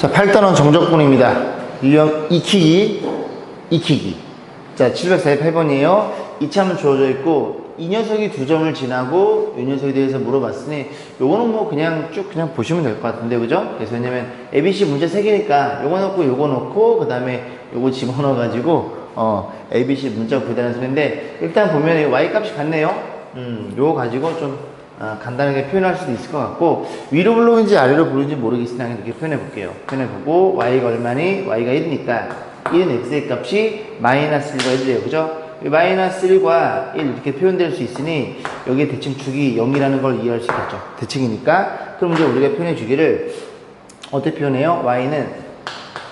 자, 8단원 정적분입니다. 유형 익히기. 자, 748번이에요. 이참은 주어져 있고, 이 녀석이 2점을 지나고, 이 녀석에 대해서 물어봤으니, 요거는 뭐 그냥 쭉 그냥 보시면 될 것 같은데, 그죠? 그래서 왜냐면, ABC 문제 3개니까, 요거 넣고, 그 다음에 요거 집어넣어가지고, ABC 문자 구다는 소리인데, 일단 보면 이 Y 값이 같네요. 요거 가지고 좀, 간단하게 표현할 수도 있을 것 같고, 위로 불러오는지 아래로 불러오는지 모르겠으나 이렇게 표현해 볼게요. 표현해 보고, Y가 얼마니? Y가 1이니까, 1은 X의 값이 마이너스 1과 1이에요. 그죠? 마이너스 1과 1 이렇게 표현될 수 있으니, 여기에 대칭 축이 0이라는 걸 이해할 수 있겠죠. 대칭이니까. 그럼 이제 우리가 표현해 주기를, 어떻게 표현해요? Y는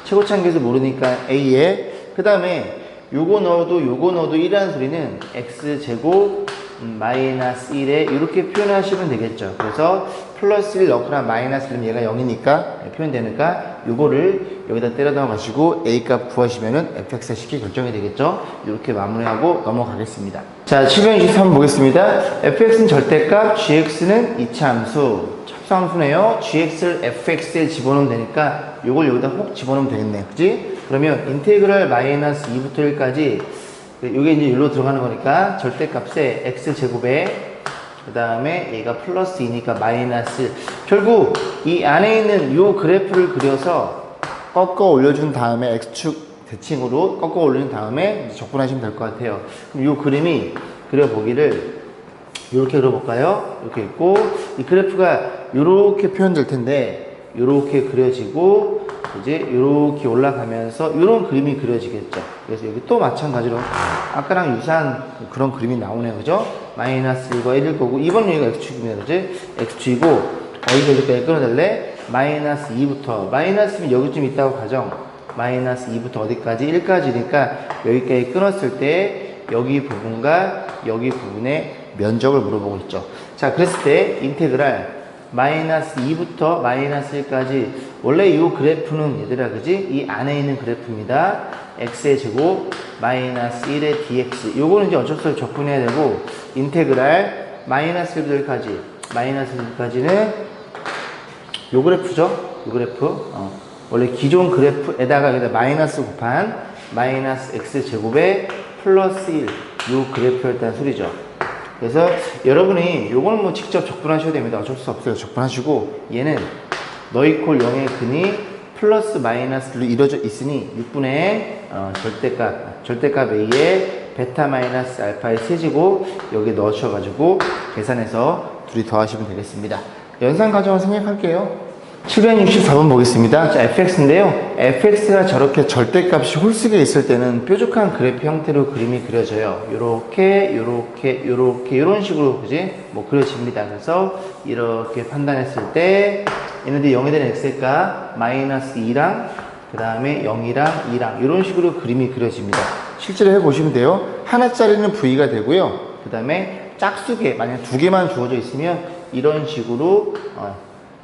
최고차항계수 모르니까 A에, 그 다음에 요거 넣어도 1이라는 소리는 X제곱 마이너스 1에 이렇게 표현하시면 되겠죠. 그래서 플러스 1 넣거나 마이너스 1은 얘가 0이니까 표현되니까 요거를 여기다 때려 넣어 가지고 A 값 구하시면은 fx가 쉽게 결정이 되겠죠. 이렇게 마무리하고 넘어가겠습니다. 자, 723번 보겠습니다. fx는 절대값, gx는 이차함수, 합성함수네요. gx를 fx에 집어넣으면 되니까 요걸 여기다 혹 집어넣으면 되겠네요. 그지? 그러면 인테그랄 마이너스 2부터 1까지 이게 이제 여기로 들어가는 거니까 절대값에 x제곱에 그 다음에 얘가 플러스 2니까 마이너스 1. 결국 이 안에 있는 요 그래프를 그려서 꺾어 올려준 다음에 x축 대칭으로 꺾어 올린 다음에 적분하시면 될 것 같아요. 그럼 요 그림이 그려보기를 이렇게 그려볼까요? 이렇게 있고 이 그래프가 이렇게 표현될 텐데 이렇게 그려지고 이제 이렇게 올라가면서 이런 그림이 그려지겠죠. 그래서 여기 또 마찬가지로 아까랑 유사한 그런 그림이 나오네요. 그죠? 마이너스 1과 1일 거고 이번 여기가 x축이면 그지? x축이고 어디서 여기까지 끊어낼래? 마이너스 2부터 마이너스면 여기쯤 있다고 가정 마이너스 2부터 어디까지? 1까지니까 여기까지 끊었을 때 여기 부분과 여기 부분의 면적을 물어보고 있죠. 자, 그랬을 때 인테그랄 마이너스 2부터 마이너스 1까지 원래 이 그래프는 얘들아 그지? 이 안에 있는 그래프입니다. x의 제곱 마이너스 1의 dx 요거는 이제 어쩔 수 없이 적분해야 되고 인테그랄 마이너스 1부터 1까지 마이너스 1까지는 요 그래프죠? 요 그래프 원래 기존 그래프에다가 여기다 마이너스 곱한 마이너스 x 제곱에 플러스 1 요 그래프였다는 소리죠. 그래서 여러분이 요거는 뭐 직접 적분하셔도 됩니다. 어쩔 수 없어요. 적분하시고 얘는 너 이퀄 0의 근이 플러스 마이너스로 이루어져 있으니 6분의 절대값 A에 베타 마이너스 알파의 세제곱 여기 넣으셔가지고 계산해서 둘이 더하시면 되겠습니다. 연산 과정을 생략할게요. 764번 보겠습니다. 자, fx인데요. fx가 저렇게 절대값이 홀수게 있을 때는 뾰족한 그래프 형태로 그림이 그려져요. 요렇게 이런 식으로 그지? 뭐 그려집니다. 그래서 이렇게 판단했을 때 얘네들이 0이 되는 x의 값 마이너스 2랑 그 다음에 0이랑 2랑 이런 식으로 그림이 그려집니다. 실제로 해보시면 돼요. 하나짜리는 v가 되고요. 그 다음에 짝수개 만약 2개만 주어져 있으면 이런 식으로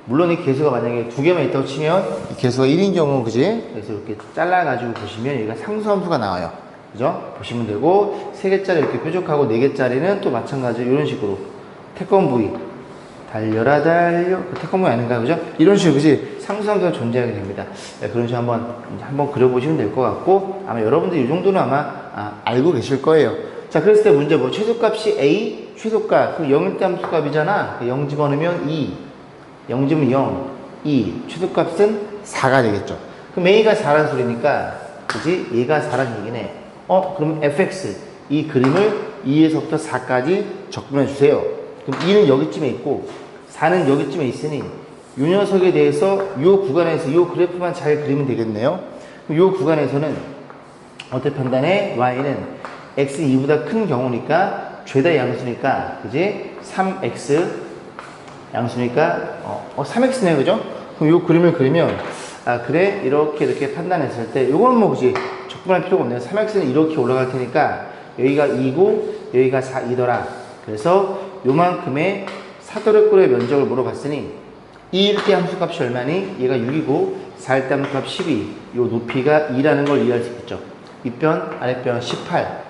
물론 이 개수가 만약에 2개만 있다고 치면 이 개수가 1인 경우 그지? 그래서 이렇게 잘라가지고 보시면 여기가 상수함수가 나와요. 그죠? 보시면 되고 3개짜리 이렇게 뾰족하고 4개짜리는 또 마찬가지로 이런 식으로 태권브이 달려라 달려 그 태권브이 아닌가 그죠? 이런 식으로 그지? 상수함수가 존재하게 됩니다. 네, 그런 식으로 한번 그려보시면 될 것 같고 아마 여러분들 이 정도는 아마 알고 계실 거예요. 자, 그랬을 때 문제 뭐 최소값이 A 최소값 그 0일 때 함수값이잖아. 0 집어넣으면 2 0쯤 0, 2, 최소값은 4가 되겠죠. 그럼 A가 4라는 소리니까, 그지? 얘가 4라는 얘기네. 그럼 fx, 이 그림을 2에서부터 4까지 적분해 주세요. 그럼 2는 여기쯤에 있고, 4는 여기쯤에 있으니, 이 녀석에 대해서 이 구간에서 이 그래프만 잘 그리면 되겠네요. 그럼 이 구간에서는 어떻게 판단해? y는 x2보다 큰 경우니까, 죄다 양수니까, 그지? 3x, 양수니까 3x네요. 그죠? 그럼 요 그림을 그리면 그래 이렇게 판단했을 때 요거는 뭐 그지 적분할 필요가 없네요. 3x는 이렇게 올라갈 테니까 여기가 2고 여기가 4이더라. 그래서 요만큼의 사도력골의 면적을 물어봤으니 2일 때 함수값이 얼마니? 얘가 6이고 4일 때 함수값 12. 요 높이가 2라는 걸 이해할 수 있겠죠. 윗변 아랫변 18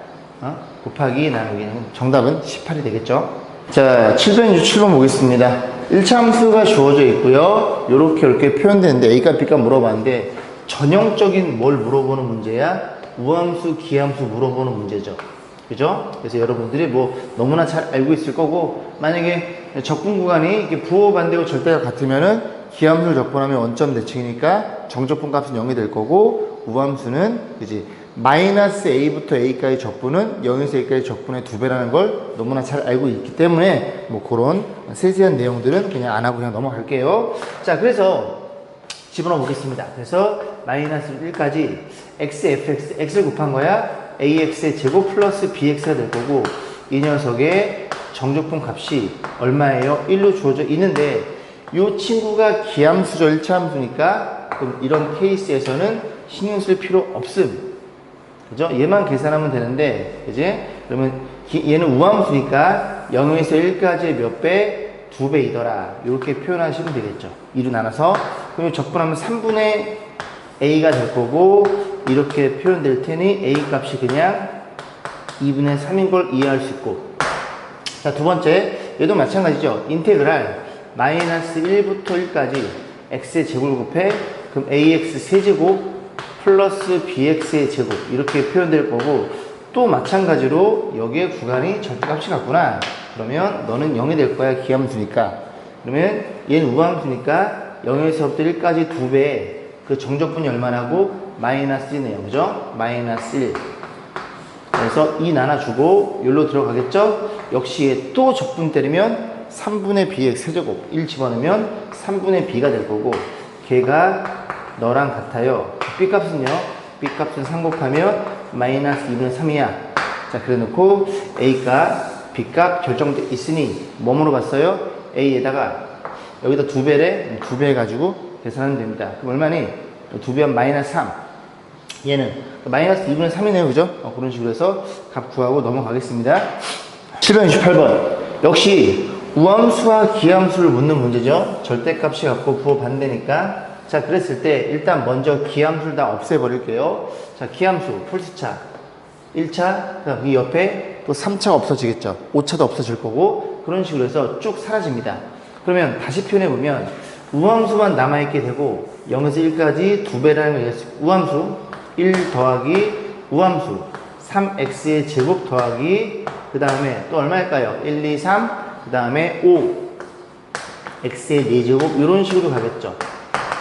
곱하기 나누기 정답은 18이 되겠죠. 자, 767번 보겠습니다. 1차 함수가 주어져 있고요. 이렇게 표현되는데 A값, B값 물어봤는데 전형적인 뭘 물어보는 문제야? 우함수, 기함수 물어보는 문제죠. 그죠? 그래서 여러분들이 뭐 너무나 잘 알고 있을 거고, 만약에 적분 구간이 이게 부호 반대고 절대가 같으면은 기함수를 적분하면 원점 대칭이니까 정적분 값은 0이 될 거고, 우함수는 그지 마이너스 A부터 A까지 적분은 0에서 A까지 적분의 2배라는 걸 너무나 잘 알고 있기 때문에 뭐 그런 세세한 내용들은 그냥 안 하고 그냥 넘어갈게요. 자, 그래서 집어넣어 보겠습니다. 그래서 마이너스 1까지 xfx, x를 곱한 거야 ax의 제곱 플러스 bx가 될 거고, 이 녀석의 정적분 값이 얼마예요? 1로 주어져 있는데 이 친구가 기함수죠. 1차 함수니까 그럼 이런 케이스에서는 신경 쓸 필요 없음. 그죠? 얘만 계산하면 되는데, 그지? 그러면 얘는 우함수니까 0에서 1까지의 몇 배? 2배이더라. 이렇게 표현하시면 되겠죠. 2로 나눠서. 그러면 적분하면 3분의 A가 될 거고, 이렇게 표현될 테니 A 값이 그냥 2분의 3인 걸 이해할 수 있고. 자, 두 번째. 얘도 마찬가지죠. 인테그랄 마이너스 1부터 1까지 x의 제곱을 곱해. 그럼 ax 세제곱 플러스 bx의 제곱 이렇게 표현될 거고, 또 마찬가지로 여기에 구간이 절대값이 같구나. 그러면 너는 0이 될 거야. 기함수니까. 그러면 얘는 우함수니까 0에서부터 1까지 2배, 그 정적분이 얼마나고? 마이너스 1이네요. 그죠? 마이너스 1. 그래서 2 나눠주고 여기로 들어가겠죠? 역시 얘 또 적분 때리면 3분의 bx 세제곱 1 집어넣으면 3분의 b가 될 거고, 걔가 너랑 같아요. b값은요? b값은 3 곱하면 마이너스 2분의 3이야. 자, 그래 놓고 a값, b값 결정돼 있으니 뭐 물어봤어요? a에다가 여기다 2배래? 2배 해가지고 계산하면 됩니다. 그럼 얼마니? 2배하면 마이너스 3. 얘는 마이너스 2분의 3이네요. 그죠? 그런 식으로 해서 값 구하고 넘어가겠습니다. 768번. 역시 우함수와 기함수를 묻는 문제죠. 절대값이 같고 부호 반대니까. 자, 그랬을 때 일단 먼저 기함수를 다 없애버릴게요. 자, 기함수 폴스차 1차, 그다음 이 옆에 또 3차가 없어지겠죠. 5차도 없어질 거고, 그런 식으로 해서 쭉 사라집니다. 그러면 다시 표현해보면 우함수만 남아있게 되고 0에서 1까지 2배라는 걸 얘기할 수 있고, 우함수 1 더하기 우함수 3x의 제곱 더하기 그 다음에 또 얼마일까요? 1, 2, 3, 그 다음에 5 x의 4제곱 이런 식으로 가겠죠.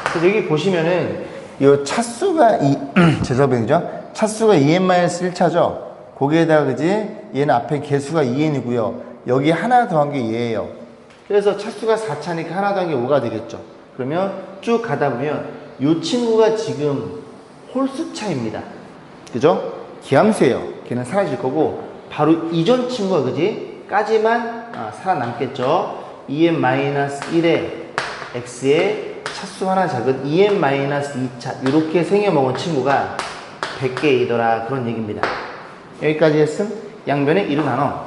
그래서 여기 보시면은 이 차수가 죄송합니다. 차수가 2n-1차죠. 거기에다가 그지? 얘는 앞에 개수가 2n이고요. 여기 하나 더한 게 얘예요. 그래서 차수가 4차니까 하나 더한 게 5가 되겠죠. 그러면 쭉 가다 보면 이 친구가 지금 홀수차입니다. 그죠? 기함수예요. 걔는 사라질 거고, 바로 이전 친구가 그지? 까지만 살아남겠죠. 2n-1에 x의 차수 하나 작은 2n-2차 이렇게 생겨먹은 친구가 100개이더라. 그런 얘기입니다. 여기까지 했음? 양변에 1을 나눠.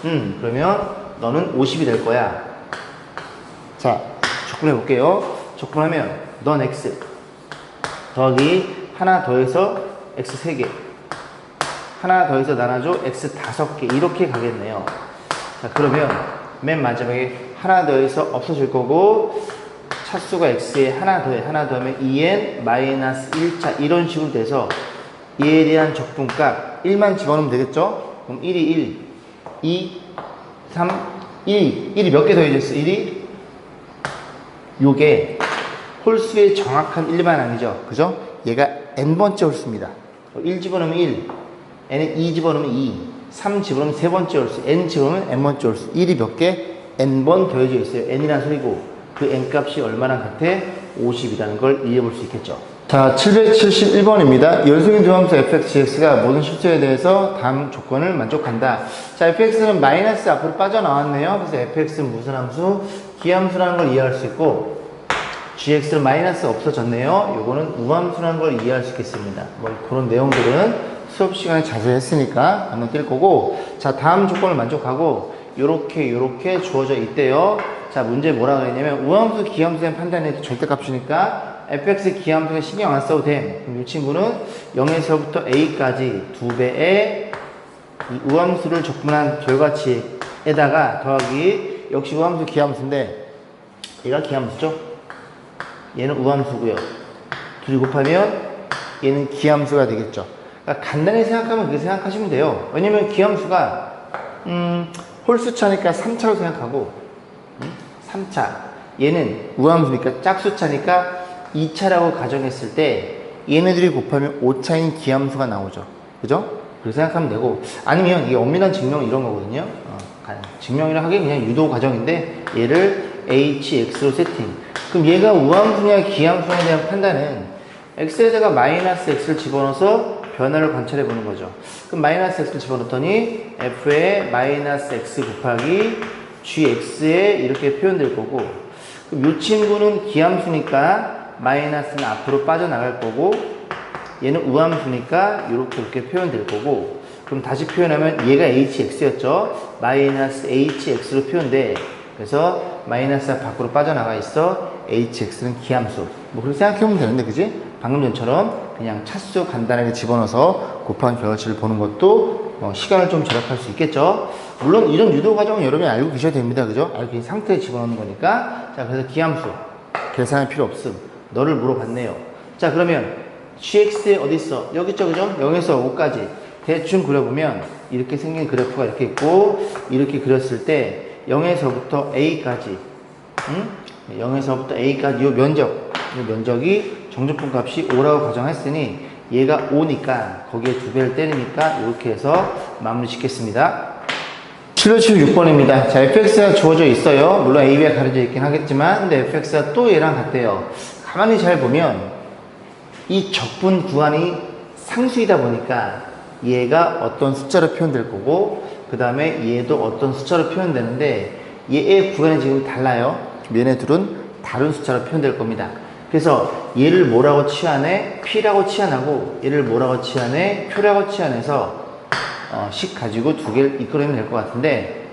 그러면 너는 50이 될 거야. 자, 적분해 볼게요. 적분하면 넌 x 더하기 하나 더해서 x 3개, 하나 더해서 나눠줘 x 5개 이렇게 가겠네요. 자, 그러면 맨 마지막에 하나 더해서 없어질 거고, 차수가 x에 하나 더하면 2n-1차 이런 식으로 돼서 얘에 대한 적분값 1만 집어넣으면 되겠죠? 그럼 1이 1, 2, 3, 1이 몇 개 더해졌어? 1이 요게 홀수의 정확한 1만 아니죠? 그죠? 얘가 n번째 홀수입니다. 1 집어넣으면 1, n은 2 집어넣으면 2, 3 집어넣으면 3번째 홀수, n 집어넣으면 n번째 홀수. 1이 몇 개? n번 더해져 있어요. n이라는 소리고, 그 n값이 얼마나 같아? 50이라는 걸 이해해 볼 수 있겠죠. 자, 771번입니다. 열성인 두함수 fx,gx가 모든 실수에 대해서 다음 조건을 만족한다. 자, fx는 마이너스 앞으로 빠져나왔네요. 그래서 fx는 무슨 함수? 기함수라는 걸 이해할 수 있고, gx는 마이너스 없어졌네요. 요거는 우함수라는 걸 이해할 수 있겠습니다. 뭐 그런 내용들은 수업 시간에 자세히 했으니까 한번 뛸 거고, 자, 다음 조건을 만족하고 요렇게 주어져 있대요. 자, 문제 뭐라 그랬냐면 우함수 기함수의 판단해도 절대값이니까 fx 기함수에 신경 안 써도 돼. 그럼 이 친구는 0에서부터 a까지 2배의 이 우함수를 적분한 결과치 에다가 더하기 역시 우함수 기함수인데 얘가 기함수죠. 얘는 우함수고요. 둘이 곱하면 얘는 기함수가 되겠죠. 그러니까 간단히 생각하면 그렇게 생각하시면 돼요. 왜냐면 기함수가 홀수차니까 3차로 생각하고 3차 얘는 우함수니까 짝수차니까 2차라고 가정했을 때 얘네들이 곱하면 5차인 기함수가 나오죠. 그죠? 그렇게 생각하면 되고 아니면 이게 엄밀한 증명 이런 거거든요. 증명이라 하기 그냥 유도 과정인데 얘를 hx로 세팅. 그럼 얘가 우함수냐 기함수냐에 대한 판단은 x에다가 마이너스 x를 집어넣어서 변화를 관찰해 보는 거죠. 그럼 마이너스 x를 집어넣더니 f에 마이너스 x 곱하기 gx에 이렇게 표현될 거고, 그럼 이 친구는 기함수니까 마이너스는 앞으로 빠져나갈 거고, 얘는 우함수니까 이렇게 표현될 거고, 그럼 다시 표현하면 얘가 hx였죠. 마이너스 hx로 표현돼. 그래서 마이너스가 밖으로 빠져나가 있어. hx는 기함수. 뭐 그렇게 생각해보면 되는데, 그지? 방금 전처럼 그냥 차수 간단하게 집어넣어서 곱한 결과치를 보는 것도 시간을 좀 절약할 수 있겠죠. 물론 이런 유도 과정은 여러분이 알고 계셔야 됩니다. 그죠? 알고 계신 상태에 집어넣는 거니까. 자, 그래서 기함수 계산할 필요 없음. 너를 물어봤네요. 자, 그러면 gx에 어디 있어? 여기 있죠, 그죠? 0에서 5까지 대충 그려보면 이렇게 생긴 그래프가 이렇게 있고, 이렇게 그렸을 때 0에서부터 a까지 0에서부터 a까지 이 면적이 정적분 값이 5라고 가정했으니 얘가 5니까 거기에 2배를 때리니까 이렇게 해서 마무리 짓겠습니다. 776번입니다. 자, fx가 주어져 있어요. 물론 a, b가 가려져 있긴 하겠지만, 근데 fx가 또 얘랑 같대요. 가만히 잘 보면 이 적분 구간이 상수이다 보니까 얘가 어떤 숫자로 표현될 거고, 그 다음에 얘도 어떤 숫자로 표현되는데, 얘의 구간이 지금 달라요. 얘네 둘은 다른 숫자로 표현될 겁니다. 그래서 얘를 뭐라고 치환해? P라고 치환하고, 얘를 뭐라고 치환해? Q라고 치환해서 식 가지고 두 개를 이끌어내면 될 것 같은데,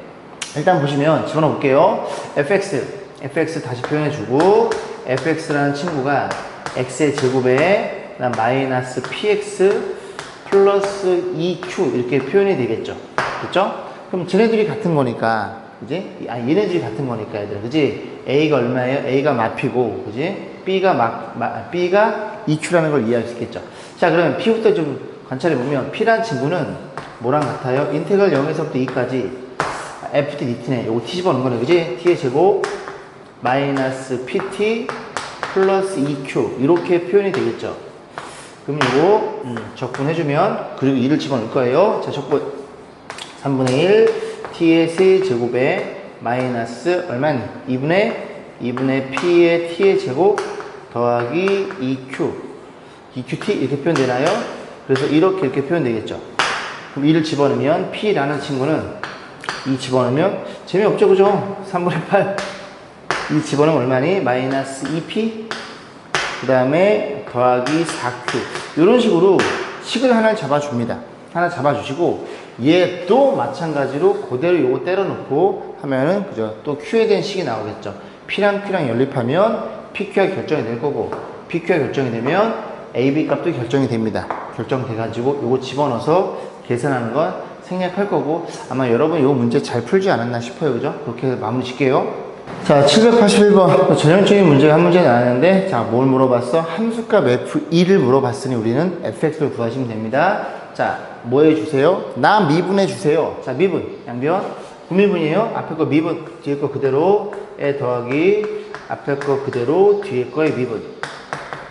일단 보시면 집어넣어 볼게요. fx 다시 표현해주고, fx라는 친구가 x의 제곱에 마이너스 px 플러스 2q 이렇게 표현이 되겠죠. 그렇죠? 그럼 쟤네들이 같은 거니까, 그지? 얘네들이 같은 거니까, 얘들아, 그지? a가 얼마예요? a가 마피고, 그지? b가 2q라는 걸 이해할 수 있겠죠. 자, 그러면 p부터 좀 관찰해 보면 p라는 친구는 뭐랑 같아요? 인테그랄 0에서부터 2까지 ft dt네. 요거 t 집어넣은 거네, 그지? t의 제곱 마이너스 pt 플러스 2q 이렇게 표현이 되겠죠. 그럼 이거 적분해주면, 그리고 2를 집어넣을 거예요. 자, 적분 3분의 1 t의 세제곱에 마이너스 얼마니? 2분의 p의 t의 제곱 더하기 2qt 이렇게 표현되나요? 그래서 이렇게 표현되겠죠. 그럼 2를 집어넣으면 p라는 친구는 2 집어넣으면 재미없죠, 그죠? 3분의 8 2 집어넣으면 얼마니? 마이너스 2p 그 다음에 더하기 4q 이런 식으로 식을 하나 잡아줍니다. 하나 잡아주시고, 얘도 마찬가지로 그대로 요거 때려놓고 하면은, 그죠? 또 q에 대한 식이 나오겠죠. p랑 q랑 연립하면 pq가 결정이 될 거고, pq가 결정이 되면 ab 값도 결정이 됩니다. 결정돼가지고 요거 집어넣어서 계산하는 건 생략할 거고, 아마 여러분 요 문제 잘 풀지 않았나 싶어요. 그죠? 그렇게 마무리 짓게요. 자, 781번 전형적인 문제가 한 문제 나왔는데, 자, 뭘 물어봤어? 함수값 f2를 물어봤으니 우리는 fx를 구하시면 됩니다. 자, 뭐 해주세요? 나 미분해 주세요. 자, 미분 양변 구미분이에요. 앞에 거 미분, 뒤에 거 그대로에 더하기 앞에 거 그대로 뒤에 거의 미분.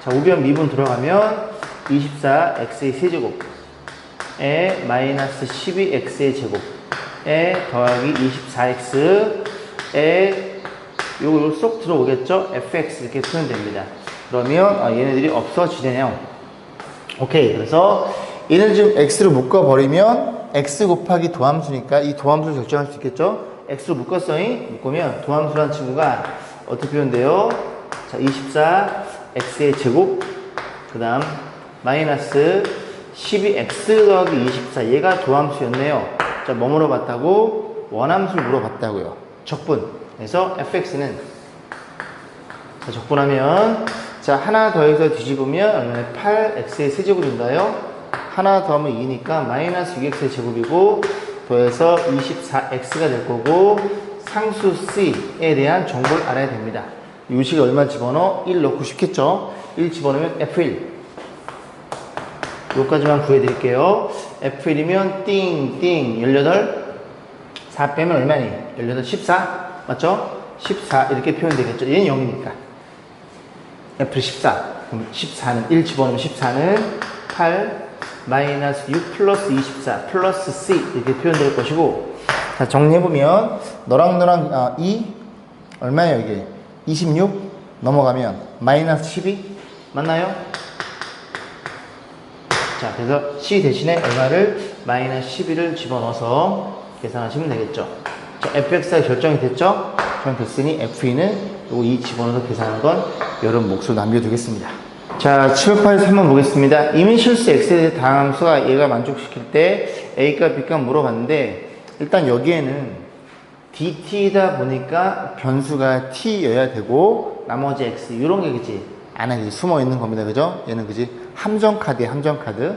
자, 우변 미분 들어가면 24x의 세제곱에 마이너스 12x의 제곱에 더하기 24x에 요거 쏙 들어오겠죠? fx 이렇게 표현됩니다. 그러면 얘네들이 없어지네요. 오케이. 그래서 얘는 지금 x로 묶어버리면 x 곱하기 도함수니까 이 도함수를 결정할 수 있겠죠? x로 묶으면 도함수라는 친구가 어떻게 표현돼요? 자, 24x의 제곱 그 다음 마이너스 12x 더하기 24 얘가 도함수였네요. 자, 뭐 물어봤다고? 원함수를 물어봤다고요. 적분. 그래서 fx는, 자, 적분하면, 자, 하나 더해서 뒤집으면 얼마나 8x의 세제곱인가요? 하나 더하면 2니까 마이너스 6x의 제곱이고, 더해서 24x가 될 거고 상수 c에 대한 정보를 알아야 됩니다. 요식에 얼마 집어넣어? 1 넣고 쉽겠죠? 1 집어넣으면 F1 요까지만 구해드릴게요. F1이면 띵띵 18 4 빼면 얼마니? 18 14 맞죠? 14 이렇게 표현되겠죠. 얘는 0이니까 F1 14 그럼 14는 1 집어넣으면 14는 8 마이너스 6 플러스 24 플러스 C 이렇게 표현될 것이고 자 정리해보면 너랑 2 얼마예요 이게 26 넘어가면 마이너스 12 맞나요? 자 그래서 C 대신에 얼마를 마이너스 12를 집어넣어서 계산하시면 되겠죠. 자 fx가 결정이 됐죠? 결정됐으니 f2는 요거 2 집어넣어서 계산하는 건 여러분 몫으로 남겨두겠습니다. 자, 708에서 한번 보겠습니다. 이미 실수 x에 대해 다함수가 얘가 만족시킬 때 a값 b값 물어봤는데 일단 여기에는 dt다 보니까 변수가 t여야 되고 나머지 x 이런 게 그지 안에 그지 숨어 있는 겁니다. 그죠? 얘는 그지 함정카드에 함정카드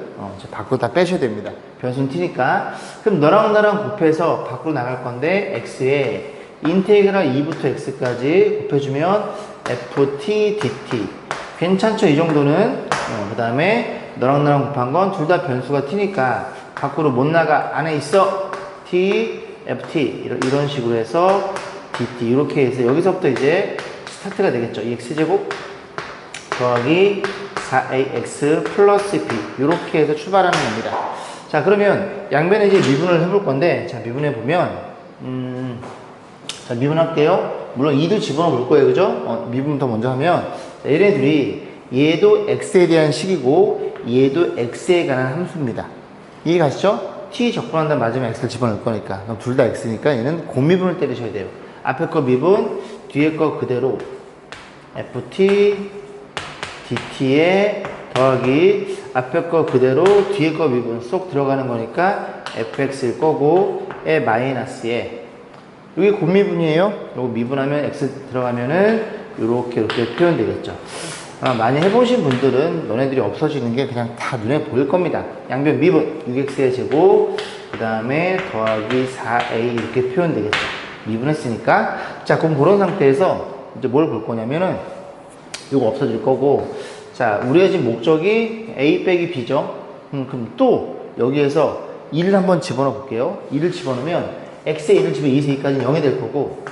밖으로 다 빼셔야 됩니다. 변수는 t니까 그럼 너랑 나랑 곱해서 밖으로 나갈 건데 x에 인테그랄 2부터 x까지 곱해주면 ft dt 괜찮죠? 이 정도는. 그 다음에 너랑 나랑 곱한 건 둘 다 변수가 t니까 밖으로 못 나가. 안에 있어. t, ft 이런 식으로 해서 dt 이렇게 해서 여기서부터 이제 스타트가 되겠죠. 2x제곱 더하기 4ax 플러스 b 이렇게 해서 출발하는 겁니다. 자 그러면 양변에 이제 미분을 해볼 건데 자 미분해 보면 자 미분할게요. 물론 2도 집어넣어 볼 거예요. 그죠? 미분부터 먼저 하면 자, 얘네들이 얘도 x에 대한 식이고 얘도 x에 관한 함수입니다. 이해가시죠? t 적분한다 맞으면 x를 집어넣을 거니까 그럼 둘 다 x니까 얘는 곱미분을 때리셔야 돼요. 앞에 거 미분 뒤에 거 그대로 ft dt에 더하기 앞에 거 그대로 뒤에 거 미분 쏙 들어가는 거니까 fx일 거고 에 마이너스에 여기 곱미분이에요. 요거 미분하면 x 들어가면은 이렇게 표현되겠죠. 많이 해보신 분들은 너네들이 없어지는 게 그냥 다 눈에 보일 겁니다. 양변 미분 6x의 제곱 그 다음에 더하기 4a 이렇게 표현되겠죠. 미분했으니까 자 그럼 그런 상태에서 이제 뭘 볼 거냐면은 이거 없어질 거고 자 우리가 지금 목적이 a 빼기 b죠. 그럼 또 여기에서 2를 한번 집어넣어 볼게요. 2를 집어넣으면 x에 1을 집어 2에서 2까지는 0이 될 거고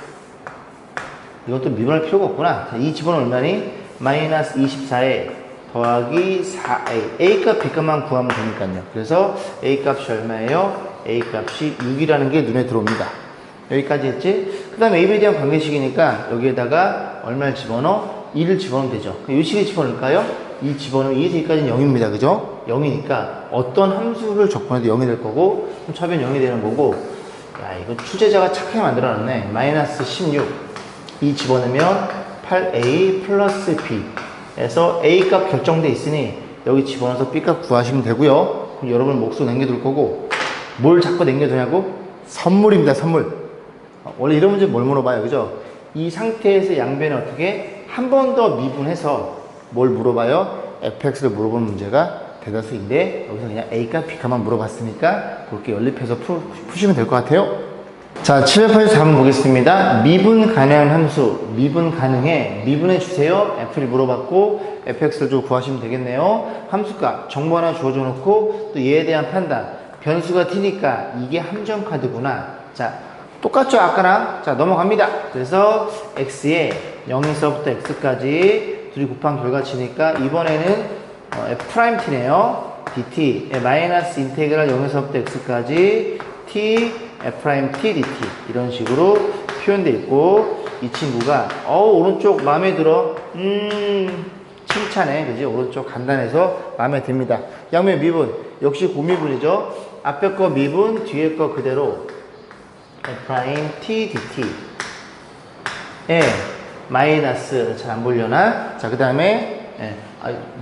이것도 미분할 필요가 없구나. 자, 2 집어넣으면 얼마니? 마이너스 24에 더하기 4a a값 b값만 구하면 되니까요. 그래서 a값이 얼마예요? a값이 6이라는 게 눈에 들어옵니다. 여기까지 했지? 그 다음에 ab에 대한 관계식이니까 여기에다가 얼마를 집어넣어? 2를 집어넣으면 되죠. 이 식에 집어넣을까요? 2 집어넣으면 2에서 2까지는 0입니다. 그죠? 0이니까 어떤 함수를 적분해도 0이 될 거고 그럼 차변 0이 되는 거고 야 이거 출제자가 착하게 만들어놨네. 마이너스 16 2 집어넣으면 8a 플러스 b 에서 a값 결정돼 있으니 여기 집어넣어서 b값 구하시면 되고요. 그럼 여러분 몫으로 남겨둘 거고 뭘 자꾸 남겨두냐고? 선물입니다. 선물. 원래 이런 문제 뭘 물어봐요. 그죠? 이 상태에서 양변을 어떻게 한 번 더 미분해서 뭘 물어봐요? fx를 물어보는 문제가 대다수인데 여기서 그냥 a값 b값만 물어봤으니까 그렇게 연립해서 푸시면 될 것 같아요. 자, 784번 보겠습니다. 미분 가능한 함수, 미분 가능해, 미분해 주세요. f를 물어봤고 fx를 좀 구하시면 되겠네요. 함수값, 정보 하나 주어줘 놓고 또 얘에 대한 판단, 변수가 t니까 이게 함정카드구나. 자, 똑같죠 아까랑? 자, 넘어갑니다. 그래서 x에 0에서부터 x까지 둘이 곱한 결과치니까 이번에는 f't네요. dt, 마이너스 인테그랄 0에서부터 x까지 t f't dt 이런 식으로 표현되어 있고 이 친구가 오른쪽 마음에 들어 칭찬해 그지 오른쪽 간단해서 마음에 듭니다. 양면 미분 역시 곱미분이죠. 앞에 거 미분 뒤에 거 그대로 f't dt 에 마이너스 잘 안 보려나 자 그 다음에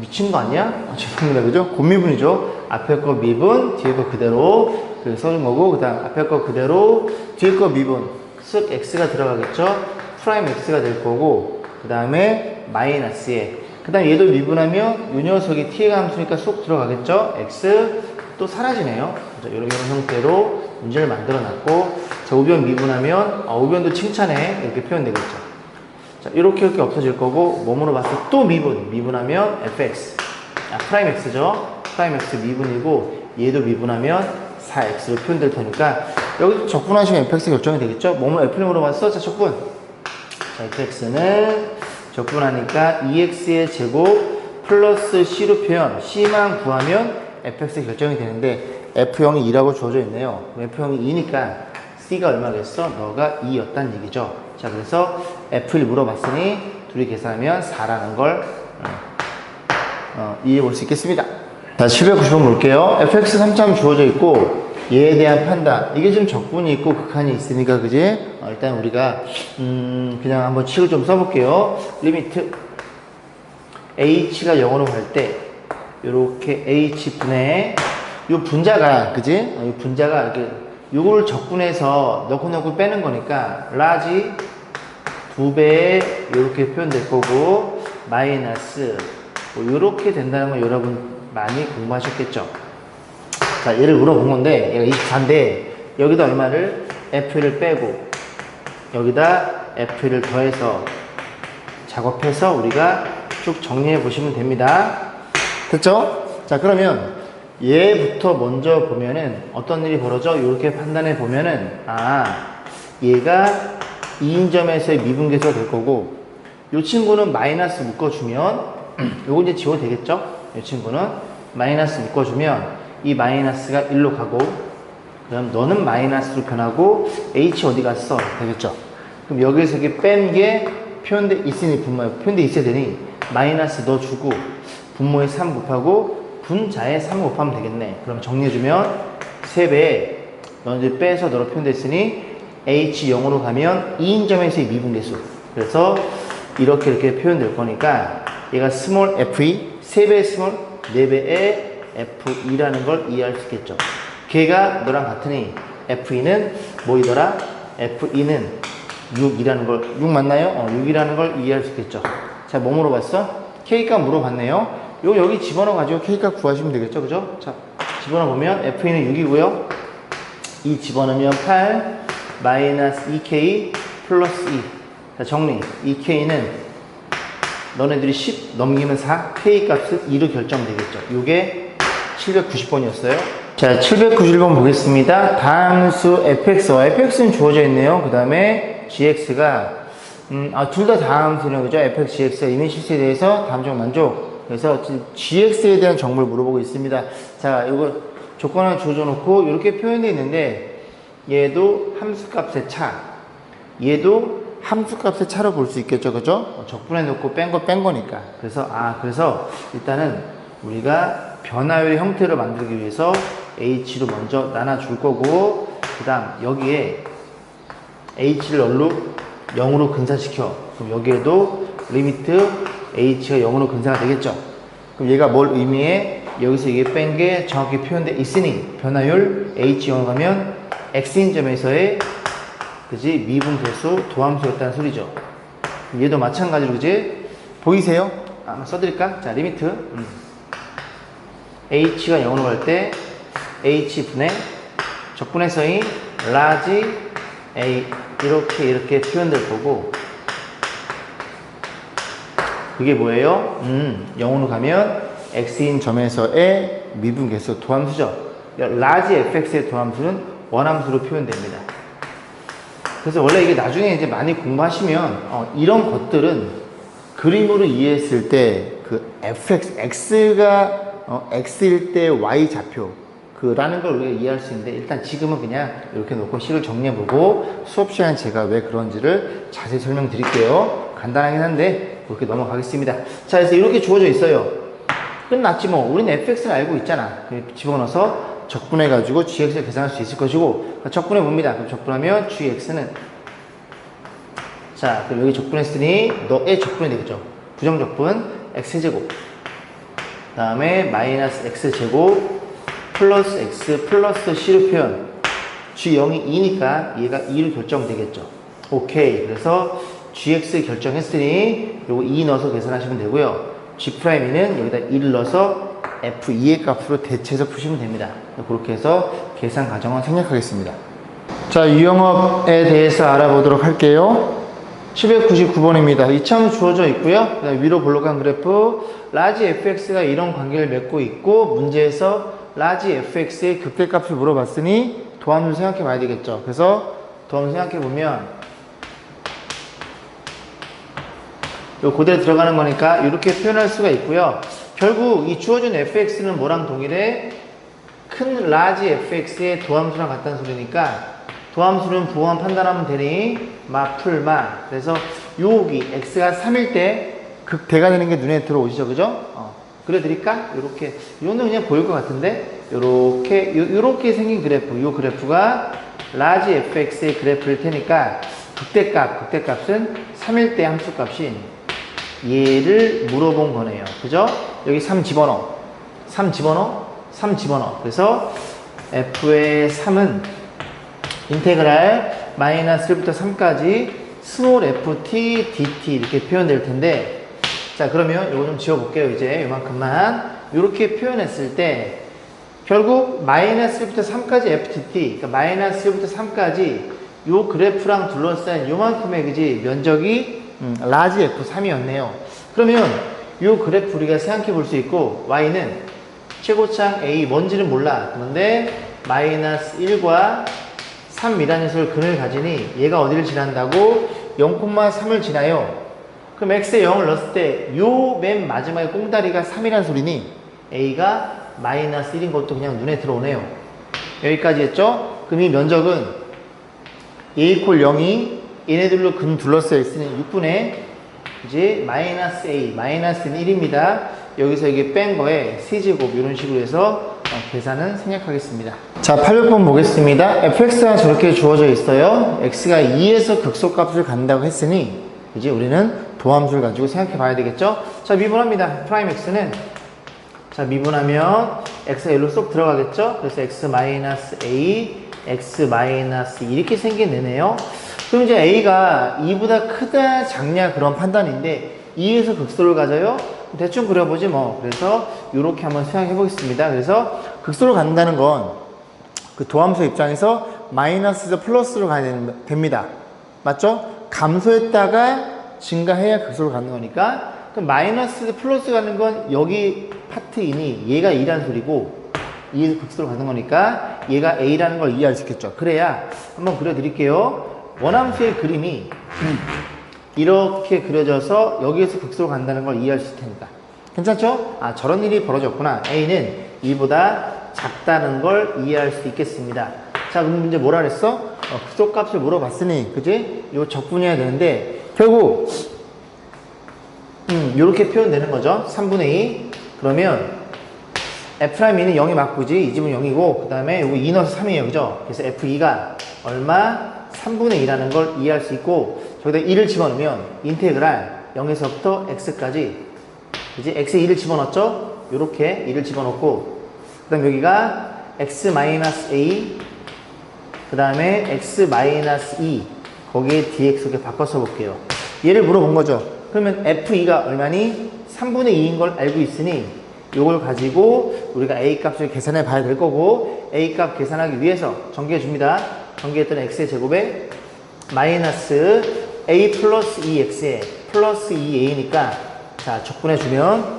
미친 거 아니야? 죄송합니다. 그죠? 곱미분이죠. 앞에 거 미분 뒤에 거 그대로 써준 거고 그 다음 앞에 거 그대로 뒤에 거 미분 쓱 x가 들어가겠죠. 프라임 x가 될 거고 그 다음에 마이너스에 그 다음 얘도 미분하면 이 녀석이 t의 함수니까 쏙 들어가겠죠. x 또 사라지네요. 이런 형태로 문제를 만들어 놨고, 자, 우변 미분하면, 우변도 칭찬해. 이렇게 표현되겠죠. 자, 이렇게 없어질 거고, 몸으로 봤을 때 또 미분하면 fx. 프라임 x죠. 프라임 x 미분이고, 얘도 미분하면 4x로 표현될 테니까, 여기 적분하시면 fx 결정이 되겠죠. 몸으로 f'으로 봤어. 자, 적분. 자, fx는 적분하니까 2x의 제곱 플러스 c로 표현, c만 구하면 fx 결정이 되는데, f형이 2라고 주어져 있네요. f형이 2니까 c가 얼마겠어? 너가 2였단 얘기죠. 자, 그래서 f를 물어봤으니 둘이 계산하면 4라는 걸 이해해 볼 수 있겠습니다. 자, 790번 볼게요. fx 3점 주어져 있고, 얘에 대한 판단. 이게 지금 적분이 있고 극한이 있으니까, 그지? 일단 우리가, 그냥 한번 칙을 좀 써볼게요. 리미트. h가 0으로 갈 때, 요렇게 h분의, 요 분자가, 그지? 이 분자가 이렇게, 요걸 적분해서 넣고 빼는 거니까, 라지 2배에 요렇게 표현될 거고, 마이너스, 요렇게 된다는 건 여러분 많이 공부하셨겠죠? 자, 얘를 물어본 건데, 얘가 24인데, 여기다 얼마를? f를 빼고, 여기다 f를 더해서 작업해서 우리가 쭉 정리해 보시면 됩니다. 됐죠? 자, 그러면 얘부터 먼저 보면은 어떤 일이 벌어져? 이렇게 판단해 보면은, 얘가 2인점에서의 미분계수가 될 거고, 이 친구는 마이너스 묶어주면, 요거 이제 지워도 되겠죠? 이 친구는 마이너스 묶어주면, 이 마이너스가 1로 가고, 그럼 너는 마이너스로 변하고, h 어디 갔어? 되겠죠? 그럼 여기에서 이렇게 뺀 게 표현돼 있으니 분모에 표현돼 있어야 되니, 마이너스 넣어주고, 분모에 3 곱하고, 분자에 3 곱하면 되겠네. 그럼 정리해주면, 3배에 너희들 빼서 너로 표현됐으니, h 0으로 가면 2인점에서의 미분계수. 그래서 이렇게 표현될 거니까, 얘가 스몰 f2, 3배의 스몰, 4배의 F2라는 걸 이해할 수 있겠죠. 걔가 너랑 같으니 F2는 뭐이더라? F2는 6이라는 걸, 6 맞나요? 6이라는 걸 이해할 수 있겠죠. 자, 뭐 물어봤어? K값 물어봤네요. 요 여기 집어넣어 가지고 K값 구하시면 되겠죠. 그죠? 자, 집어넣어 보면 F2는 6이고요. 이 집어넣으면 8 마이너스 2K 플러스 2. 자, 정리. 2K는 너네들이 10 넘기면 4, K값은 2로 결정되겠죠. 요게 790번이었어요. 자, 791번 보겠습니다. 다음 수 fx와 fx는 주어져 있네요. 그 다음에 gx가 둘 다 다음 수네요. 그죠? fx, gx가 이미 실수에 대해서 다음 중 만족. 그래서 gx에 대한 정보를 물어보고 있습니다. 자, 이거 조건을 주어져 놓고 이렇게 표현되어 있는데, 얘도 함수값의 차, 얘도 함수값의 차로 볼 수 있겠죠. 그죠? 적분해 놓고 뺀 거니까. 그래서 일단은 우리가 변화율의 형태를 만들기 위해서 h로 먼저 나눠줄 거고, 그 다음 여기에 h를 0으로 근사시켜. 그럼 여기에도 리미트 h가 0으로 근사가 되겠죠. 그럼 얘가 뭘 의미해? 여기서 이게 뺀 게 정확히 표현되어 있으니 변화율 h 0 가면 x인점에서의, 그지, 미분계수 도함수였다는 소리죠. 얘도 마찬가지로, 그지? 보이세요? 한번 써드릴까? 자, 리미트 h가 0으로 갈 때 h분의 적분해서인 라지 a 이렇게 표현될 거고, 그게 뭐예요? 0으로 가면 x인 점에서의 미분계수 도함수죠. 라지 fx의 도함수는 원함수로 표현됩니다. 그래서 원래 이게 나중에 이제 많이 공부하시면 이런 것들은 그림으로 이해했을 때 그 fx, x가 x일 때 y 좌표 라는 걸 우리가 이해할 수 있는데, 일단 지금은 그냥 이렇게 놓고 식을 정리해보고 수업 시간 제가 왜 그런지를 자세히 설명드릴게요. 간단하긴 한데 그렇게 넘어가겠습니다. 자, 그래서 이렇게 주어져 있어요. 끝났지 뭐. 우리는 fx를 알고 있잖아. 집어넣어서 적분해가지고 gx를 계산할 수 있을 것이고, 적분해 봅니다. 그럼 적분하면 gx는, 자, 그럼 여기 적분했으니 너의 적분이 되겠죠. 부정적분 x제곱, 그 다음에 마이너스 x제곱 플러스 x 플러스 c로 표현. g0이 2니까 얘가 2로 결정되겠죠. 오케이. 그래서 gx 결정했으니 요거 2 넣어서 계산하시면 되고요. g'는 여기다 1을 넣어서 F2의 값으로 대체해서 푸시면 됩니다. 그렇게 해서 계산 과정은 생략하겠습니다. 자, 유형업에 대해서 알아보도록 할게요. 799번입니다. 이차함 주어져 있고요. 위로 볼록한 그래프 라지 fx가 이런 관계를 맺고 있고 문제에서 라지 fx의 극대값을 물어봤으니 도함수 생각해 봐야 되겠죠. 그래서 도함수 생각해 보면 요 그대로 들어가는 거니까 이렇게 표현할 수가 있고요. 결국 이 주어진 fx는 뭐랑 동일해? 큰 라지 fx의 도함수랑 같다는 소리니까 도함수는 부호만 판단하면 되니 마풀마. 그래서 여기 x가 3일 때 극대가 되는 게 눈에 들어오시죠, 그죠? 그려드릴까? 요렇게 요는 그냥 보일 것 같은데 요렇게 생긴 그래프, 요 그래프가 라지 fx의 그래프일 테니까 극대값은 3일 때 함수값인 얘를 물어본 거네요, 그죠? 여기 3 집어넣어. 그래서 f의 3은 인테그랄 마이너스 1부터 3까지 스몰 ft dt 이렇게 표현될 텐데, 자 그러면 이거 좀 지워볼게요. 이제 요만큼만 이렇게 표현했을 때 결국 마이너스 1부터 3까지 fdt, 그러니까 마이너스 1부터 3까지 요 그래프랑 둘러싼 요만큼의 그지 면적이 라지 f3이었네요. 그러면 요 그래프 우리가 생각해 볼 수 있고 y는 최고창 a 뭔지는 몰라. 그런데 마이너스 1과 3이라는 녀석을 근을 가지니 얘가 어디를 지난다고? 0,3을 지나요. 그럼 x에 0을 넣었을 때 요 맨 마지막에 꽁다리가 3이라는 소리니 a가 마이너스 1인 것도 그냥 눈에 들어오네요. 여기까지 했죠? 그럼 이 면적은 a 이퀄 0이 얘네들로 근 둘러싸여 있으니 6분의 이제 마이너스 a, 마이너스는 1입니다. 여기서 이게 뺀 거에 c제곱 이런 식으로 해서 계산은 생략하겠습니다. 자, 800번 보겠습니다. fx가 저렇게 주어져 있어요. x가 2에서 극소값을 간다고 했으니 이제 우리는 도함수를 가지고 생각해 봐야 되겠죠? 자, 미분합니다. 프라임 x는 자, 미분하면 x가 여기로 쏙 들어가겠죠? 그래서 x-a, x-2 이렇게 생긴 애네요. 그럼 이제 a가 2보다 크다 작냐 그런 판단인데 2에서 극소를 가져요? 대충 그려보지 뭐. 그래서 이렇게 한번 생각해 보겠습니다. 그래서 극소로 간다는 건 그 도함수 입장에서 마이너스에서 플러스로 가야 됩니다. 맞죠? 감소했다가 증가해야 극소로 가는 거니까. 그럼 마이너스에서 플러스 가는 건 여기 파트이니 얘가 2라는 소리고 2에서 극소로 가는 거니까 얘가 a라는 걸 이해할 수 있겠죠. 그래야 한번 그려드릴게요. 원함수의 그림이 이렇게 그려져서 여기에서 극소로 간다는 걸 이해할 수 있을 테니까. 괜찮죠? 아, 저런 일이 벌어졌구나. a는 2보다 작다는 걸 이해할 수 있겠습니다. 자, 그럼 문제 뭐라 그랬어? 극소값을 물어봤으니, 그지? 이거 적분해야 되는데, 결국, 이렇게 표현되는 거죠. 3분의 2. 그러면, F'E는 0이 맞고, 그지? 이 집은 0이고, 그 다음에 여기 2 넣어서 3이에요. 그죠? 그래서 F2가 얼마? 3분의 2라는 걸 이해할 수 있고, 저기다 2를 집어넣으면, 인테그랄 0에서부터 x까지, 그지? x에 2를 집어넣었죠? 요렇게 2를 집어넣고, 그 다음 여기가 x-a, 그 다음에 x-2, 거기에 dx 이렇게 바꿔서 볼게요. 얘를 물어본 거죠. 그러면 f2가 얼마니? 3분의 2인 걸 알고 있으니 이걸 가지고 우리가 a 값을 계산해 봐야 될 거고, a 값 계산하기 위해서 전개해 줍니다. 전개했던 x의 제곱에 마이너스 a 플러스 2x에 플러스 2a니까 자, 적분해 주면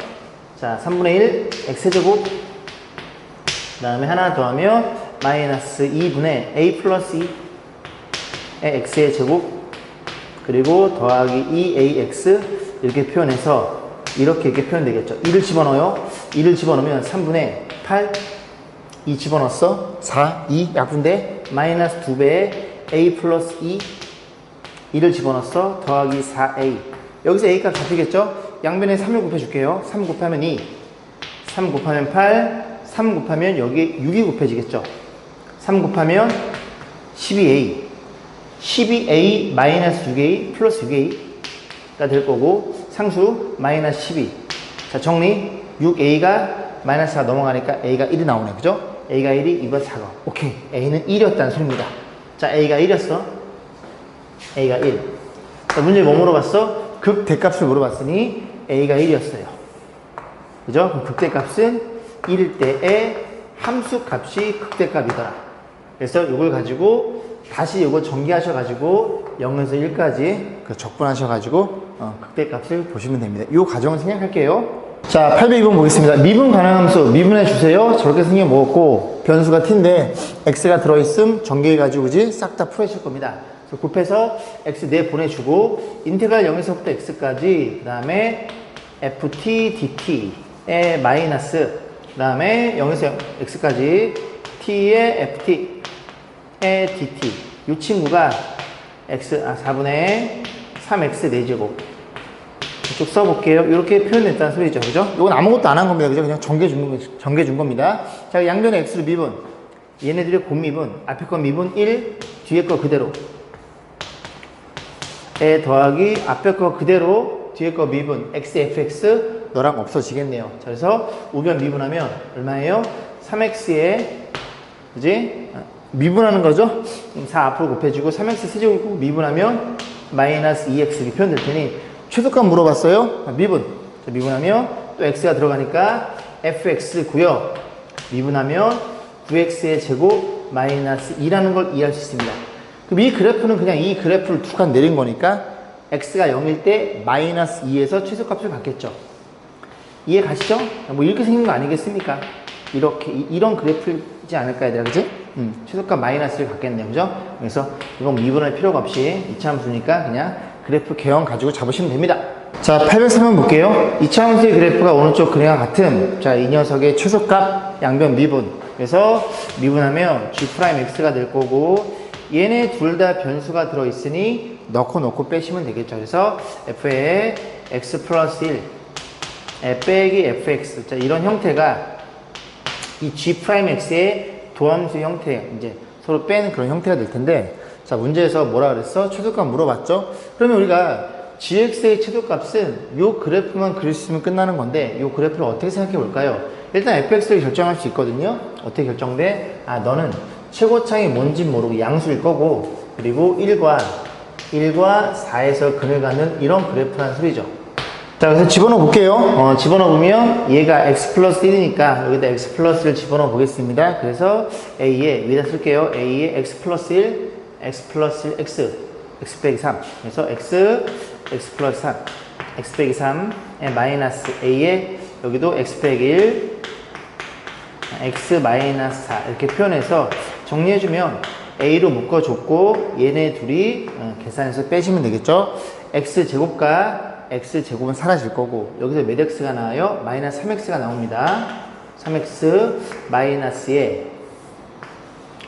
자, 3분의 1 x제곱, 그 다음에 하나 더하면 마이너스 2분의 a 플러스 2의 x의 제곱, 그리고 더하기 2ax 이렇게 표현해서 이렇게 표현되겠죠. 2를 집어넣어요. 2를 집어넣으면 3분의 8, 2 집어넣었어. 4, 2 약분데 마이너스 2배의 a 플러스 2, 2를 집어넣었어. 더하기 4a. 여기서 a 값 잡히겠죠? 양변에 3을 곱해줄게요. 3 곱하면 2, 3 곱하면 8, 3 곱하면 여기 6이 곱해지겠죠. 3 곱하면 12a, 12a 마이너스 6a 플러스 6a가 될 거고, 상수 마이너스 12. 자, 정리. 6a가 마이너스 4 넘어가니까 a가 1이 나오네. 그죠? a가 1이 2보다 작아. 오케이. a는 1이었다는 소리입니다. 자, a가 1이었어. a가 1. 자, 문제 뭐 물어봤어? 극대값을 물어봤으니 a가 1이었어요. 그죠? 그럼 극대값은 1일 때에 함수 값이 극대값이더라. 그래서 이걸 가지고 다시 이거 전개하셔가지고 0에서 1까지 적분하셔가지고 극대값을 보시면 됩니다. 이 과정을 생략할게요. 자, 802번 보겠습니다. 미분 가능한 함수 미분해 주세요. 저렇게 생겨 먹었고 변수가 t인데 x가 들어있음 전개해가지고 그지 싹 다 풀어주실 겁니다. 그래서 곱해서 x 보내주고 인테그랄 0에서부터 x까지 그 다음에 ft dt의 마이너스 그 다음에 0에서 x까지 t의 ft의 dt 이 친구가 4분의 3x 4제곱 이쪽 써볼게요. 이렇게 표현됐다는 소리죠. 그죠? 이건 아무것도 안 한 겁니다. 그죠? 그냥 전개 준 겁니다. 자, 양변의 x로 미분. 얘네들의 곱미분. 앞에 거 미분 1, 뒤에 거 그대로. 에 더하기 앞에 거 그대로, 뒤에 거 미분. x, fx 너랑 없어지겠네요. 자, 그래서 우변 미분하면 얼마예요? 3x에, 그지? 미분하는 거죠? 4 앞으로 곱해주고 3x 세제곱 미분하면 마이너스 2x 이렇게 표현될 테니 최소값 물어봤어요? 미분. 자, 미분하면 또 x가 들어가니까 fx고요. 미분하면 9x의 제곱 마이너스 2라는 걸 이해할 수 있습니다. 그럼 이 그래프는 그냥 이 그래프를 두 칸 내린 거니까 x가 0일 때 마이너스 2에서 최소값을 갖겠죠. 이해 가시죠? 뭐 이렇게 생긴 거 아니겠습니까? 이렇게 이런 그래프이지 않을까 얘들아, 그지? 최소값 마이너스를 갖겠네요, 그죠? 그래서 이건 미분할 필요가 없이 이차함수니까 그냥 그래프 개형 가지고 잡으시면 됩니다. 자, 803번 볼게요. 이차함수의 그래프가 오른쪽 그림과 같음. 자, 이 녀석의 최소값 양변 미분. 그래서 미분하면 g'x가 될 거고 얘네 둘 다 변수가 들어있으니 넣고 빼시면 되겠죠. 그래서 f의 x 플러스 1 빼기 fx. 자, 이런 형태가 이 g'x의 도함수 형태, 이제 서로 빼는 그런 형태가 될 텐데, 자, 문제에서 뭐라 그랬어? 최소값 물어봤죠? 그러면 우리가 gx의 최소값은 요 그래프만 그릴 수 있으면 끝나는 건데, 요 그래프를 어떻게 생각해 볼까요? 일단 fx를 결정할 수 있거든요? 어떻게 결정돼? 아, 너는 최고차이 뭔지 모르고 양수일 거고, 그리고 1과 4에서 근을 갖는 이런 그래프라는 소리죠. 자, 그래서 집어넣어 볼게요. 집어넣어 보면 얘가 x 플러스 1이니까 여기다 x 플러스를 집어넣어 보겠습니다. 그래서 a에 위에다 쓸게요. a에 x 플러스 1, x 플러스 1, x 빼기 3. 그래서 x 플러스 3, x 빼기 3에 마이너스 a에 여기도 x 빼기 1, x 마이너스 4 이렇게 표현해서 정리해주면 a로 묶어줬고 얘네 둘이 계산해서 빼시면 되겠죠. x 제곱은 사라질 거고 여기서 몇 x가 나와요? 마이너스 3x가 나옵니다. 3x 마이너스에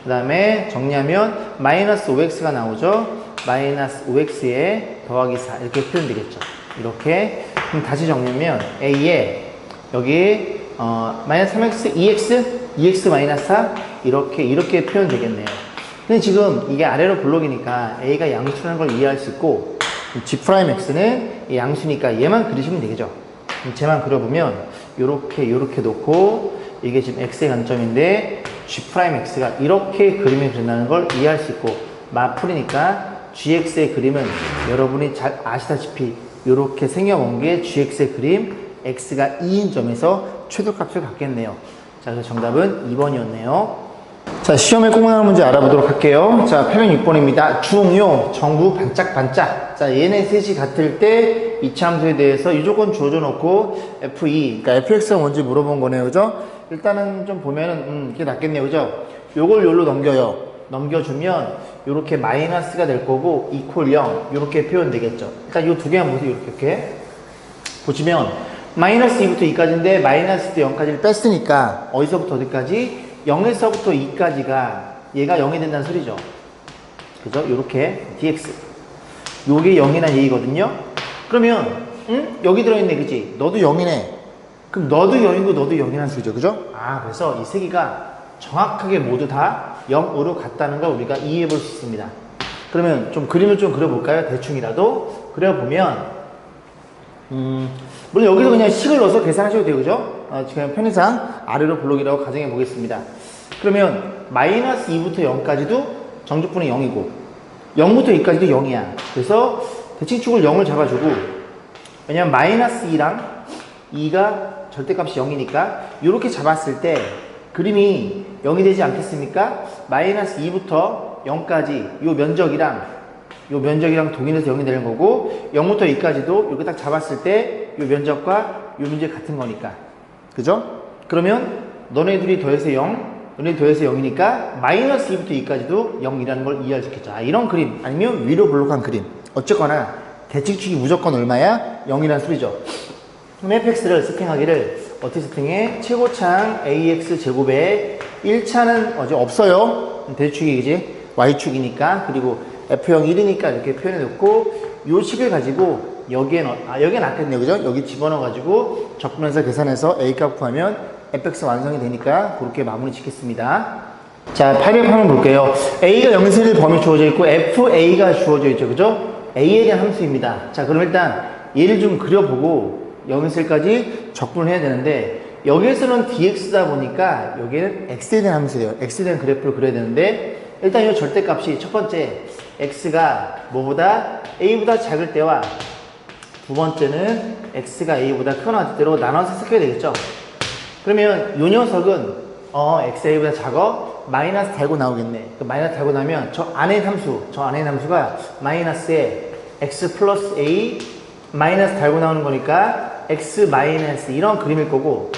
그 다음에 정리하면 마이너스 5x가 나오죠. 마이너스 5x에 더하기 4 이렇게 표현되겠죠. 이렇게 그럼 다시 정리하면 a에 여기 마이너스 3x 2x 마이너스 4 이렇게 표현되겠네요. 근데 지금 이게 아래로 블록이니까 a가 양수라는 걸 이해할 수 있고 g'x는 양수니까 얘만 그리시면 되겠죠. 쟤만 그려보면 요렇게 놓고 이게 지금 x의 관점인데 g'x가 이렇게 그림을 그린다는 걸 이해할 수 있고 맞풀이니까 gx의 그림은 여러분이 잘 아시다시피 요렇게 생겨본 게 gx의 그림 x가 2인 점에서 최소값을 갖겠네요. 자, 그래서 정답은 2번이었네요. 자, 시험에 꼭 나오는 문제 알아보도록 할게요. 자, 806번입니다. 중요, 정부, 반짝반짝. 자, 얘네 셋이 같을 때 이차함수에 대해서 이 조건 주어져 놓고 F2, 그러니까 fx가 뭔지 물어본 거네요. 그죠? 일단은 좀 보면은, 이게 낫겠네요. 그죠? 요걸 요로 넘겨요. 넘겨주면 요렇게 마이너스가 될 거고 이퀄 0 요렇게 표현되겠죠. 일단 요 두 개 한번 보세요. 이렇게 보시면 마이너스 2부터 2까지인데 마이너스 0까지를 뺐으니까 어디서부터 어디까지? 0에서부터 2까지가 얘가 0이 된다는 소리죠. 그죠? 요렇게 dx 요게 0이라는 얘기거든요. 그러면 여기 들어있네, 그치? 너도 0이네. 그럼 너도 0이고 너도 0이라는 소리죠. 그죠? 아, 그래서 이 세 개가 정확하게 모두 다 0으로 같다는 걸 우리가 이해해 볼 수 있습니다. 그러면 좀 그림을 좀 그려볼까요? 대충이라도 그려보면 물론 여기서 그냥 식을 넣어서 계산하셔도 되고, 그죠? 지금 편의상 아래로 블록이라고 가정해 보겠습니다. 그러면 마이너스 2부터 0까지도 정적분이 0이고 0부터 2까지도 0이야. 그래서 대칭축을 0을 잡아주고, 왜냐면 마이너스 2랑 2가 절대값이 0이니까 이렇게 잡았을 때 그림이 0이 되지 않겠습니까? 마이너스 2부터 0까지 요 면적이랑 동일해서 0이 되는 거고 0부터 2까지도 이렇게 딱 잡았을 때 요 면적과 요 면적이 같은 거니까. 그죠? 그러면 너네 둘이 더해서 0, 너네 더해서 0이니까 마이너스 2부터 2까지도 0이라는 걸 이해할 수 있겠죠. 아, 이런 그림 아니면 위로 블록한 그림. 어쨌거나 대칭축이 무조건 얼마야? 0이라는 소리죠. 그럼 fx를 세팅하기를 어떻게 세팅해? 최고창 ax 제곱에 1차는 어제 없어요. 대축이 그지? y축이니까. 그리고 f0 1이니까 이렇게 표현해 놓고 요 식을 가지고 여기에 낫겠네요. 그죠? 여기 집어넣어 가지고 적분해서 계산해서 a 값 구하면 fx 완성이 되니까 그렇게 마무리 짓겠습니다. 자, 800 한번 볼게요. a가 0에서 1 범위 주어져 있고 fa가 주어져 있죠. 그죠? a에 대한 함수입니다. 자, 그럼 일단 얘를 좀 그려보고 0에서 1까지 적분을 해야 되는데 여기에서는 dx다 보니까 여기에는 x에 대한 함수예요. x에 대한 그래프를 그려야 되는데 일단 이 절대값이 첫 번째 x가 뭐보다 a보다 작을 때와 두 번째는 x가 a보다 크거나 때로 나눠서 섞여야 되겠죠. 그러면 이 녀석은 x a보다 작어 마이너스 달고 나오겠네. 그 마이너스 달고 나면 저 안에 함수가 마이너스에 x 플러스 a 마이너스 달고 나오는 거니까 x 마이너스 이런 그림일 거고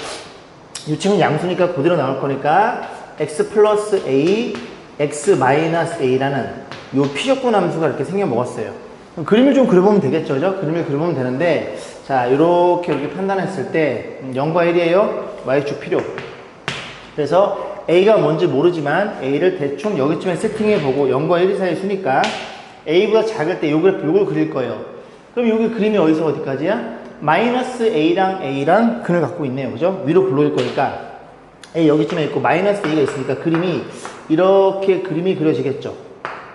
이 친구는 양수니까 그대로 나올 거니까 x 플러스 a x 마이너스 a라는 요 피적분 함수가 이렇게 생겨 먹었어요. 그림을 좀 그려보면 되겠죠, 그죠? 그림을 그려보면 되는데, 자, 이렇게 판단했을 때 0과 1이에요. y축 필요. 그래서 a가 뭔지 모르지만 a를 대충 여기쯤에 세팅해보고 0과 1 사이 수니까 a보다 작을 때 요 그래프 요걸 그릴 거예요. 그럼 여기 그림이 어디서 어디까지야? 마이너스 a랑 근을 갖고 있네요, 그죠? 위로 불러올 거니까 a 여기쯤에 있고 마이너스 a가 있으니까 이렇게 그림이 그려지겠죠.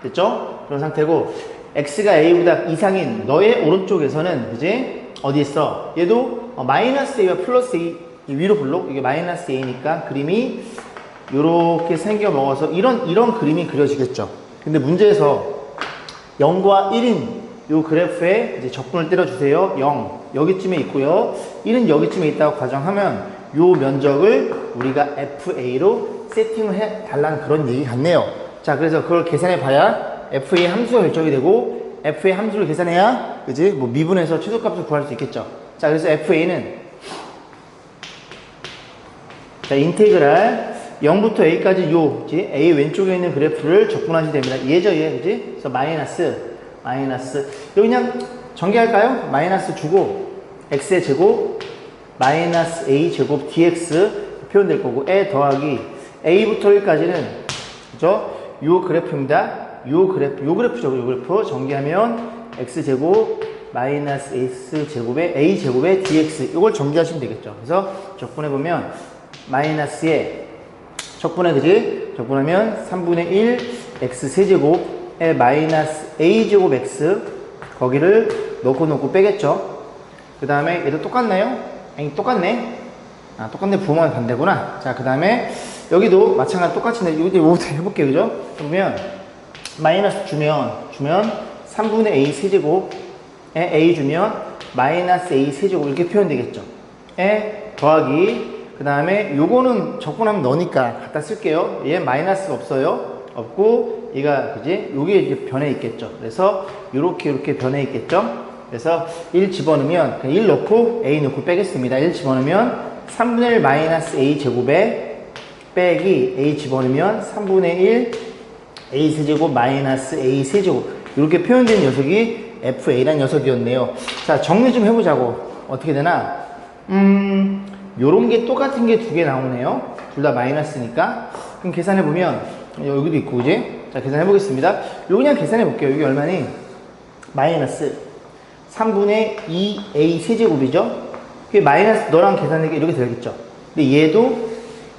됐죠? 그런 상태고 x가 a보다 이상인 너의 오른쪽에서는 그지? 어디 있어? 얘도 마이너스 a와 플러스 a 위로 블록 이게 마이너스 a니까 그림이 요렇게 생겨 먹어서 이런 그림이 그려지겠죠. 근데 문제에서 0과 1인 요 그래프에 이제 적분을 때려주세요. 0 여기쯤에 있고요. 1은 여기쯤에 있다고 가정하면 요 면적을 우리가 fa로 세팅을 해 달라는 그런 얘기 같네요. 자, 그래서 그걸 계산해 봐야 fa의 함수가 결정이 되고 fa의 함수를 계산해야 그지? 뭐 미분해서 최소값을 구할 수 있겠죠. 자, 그래서 fa는 자, 인테그랄 0부터 a까지 요 그지? a 왼쪽에 있는 그래프를 적분하시면 됩니다. 얘죠, 얘 그지? 그래서 마이너스 여기 그냥 전개할까요? 마이너스 주고 x의 제곱 마이너스 a 제곱 dx 표현될 거고 에 더하기 a부터 1까지는 그죠? 요 그래프입니다. 요 그래프죠. 요 그래프 전개하면 x제곱 마이너스 x제곱에 a제곱에 dx 이걸 전개하시면 되겠죠. 그래서 적분해보면 마이너스에 적분해 그지? 적분하면 3분의 1 x 세제곱에 마이너스 a제곱 x 거기를 넣고 빼겠죠. 그 다음에 얘도 똑같나요? 아니 똑같네. 아 똑같네. 부호만 반대구나. 자, 그 다음에 여기도 마찬가지 똑같이 여기도 해볼게요. 그죠? 그러면 마이너스 주면 3분의 a 세제곱에 a 주면 마이너스 a 세제곱 이렇게 표현되겠죠. 에 더하기 그 다음에 요거는 적분하면 너니까 갖다 쓸게요. 얘 마이너스가 없어요. 없고 얘가 그지? 요게 이제 변해 있겠죠. 그래서 요렇게 변해 있겠죠. 그래서 1 집어넣으면 1 넣고 a 넣고 빼겠습니다. 1 집어넣으면 3분의 1 마이너스 a 제곱에 빼기 a 집어넣으면 3분의 1 a 세제곱 마이너스 a 세제곱 이렇게 표현된 녀석이 fa라는 녀석이었네요. 자, 정리 좀 해보자고. 어떻게 되나? 요런 게 똑같은 게 두 개 나오네요. 둘 다 마이너스니까. 그럼 계산해보면 여기도 있고 그지? 자, 계산해보겠습니다. 요 그냥 계산해볼게요. 여기 얼마니? 마이너스 3분의 2a 세제곱이죠? 그게 마이너스 너랑 계산하기 이렇게 되겠죠? 근데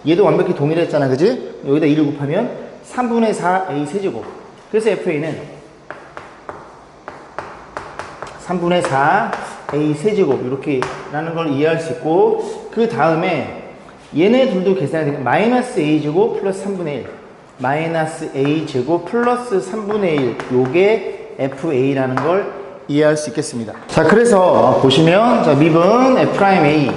얘도 완벽히 동일했잖아, 그지? 여기다 2를 곱하면 3분의 4a 세제곱. 그래서 fa는 3분의 4a 세제곱 이렇게 라는 걸 이해할 수 있고 그 다음에 얘네 둘도 계산해야 되니까 마이너스 a 제곱 플러스 3분의 1 마이너스 a 제곱 플러스 3분의 1 요게 fa라는 걸 이해할 수 있겠습니다. 자, 그래서 보시면 자, 미분 f'A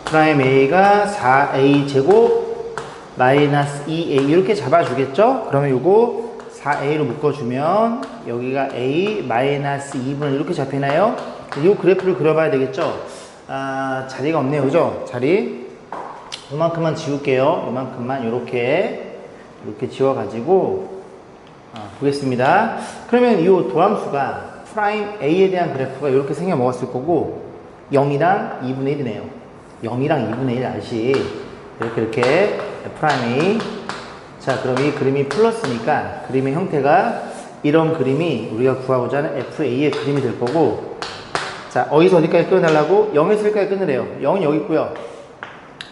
프라임 a가 4a 제곱 마이너스 2a 이렇게 잡아주겠죠? 그러면 요거 4a로 묶어주면 여기가 a 마이너스 2분의 이렇게 잡히나요? 이 그래프를 그려봐야 되겠죠? 아, 자리가 없네요. 그죠? 자리 요만큼만 지울게요. 요만큼만 이렇게 지워가지고 보겠습니다. 그러면 이 도함수가 프라임 a에 대한 그래프가 이렇게 생겨 먹었을 거고 0이랑 2분의 1이네요. 0이랑 2분의 1 알시 이렇게 프라임 a. 자, 그럼 이 그림이 플러스니까 그림의 형태가 이런 그림이 우리가 구하고자 하는 FA의 그림이 될 거고, 자, 어디서 어디까지 끊어달라고? 0에서 1까지 끊으래요. 0은 여기 있고요.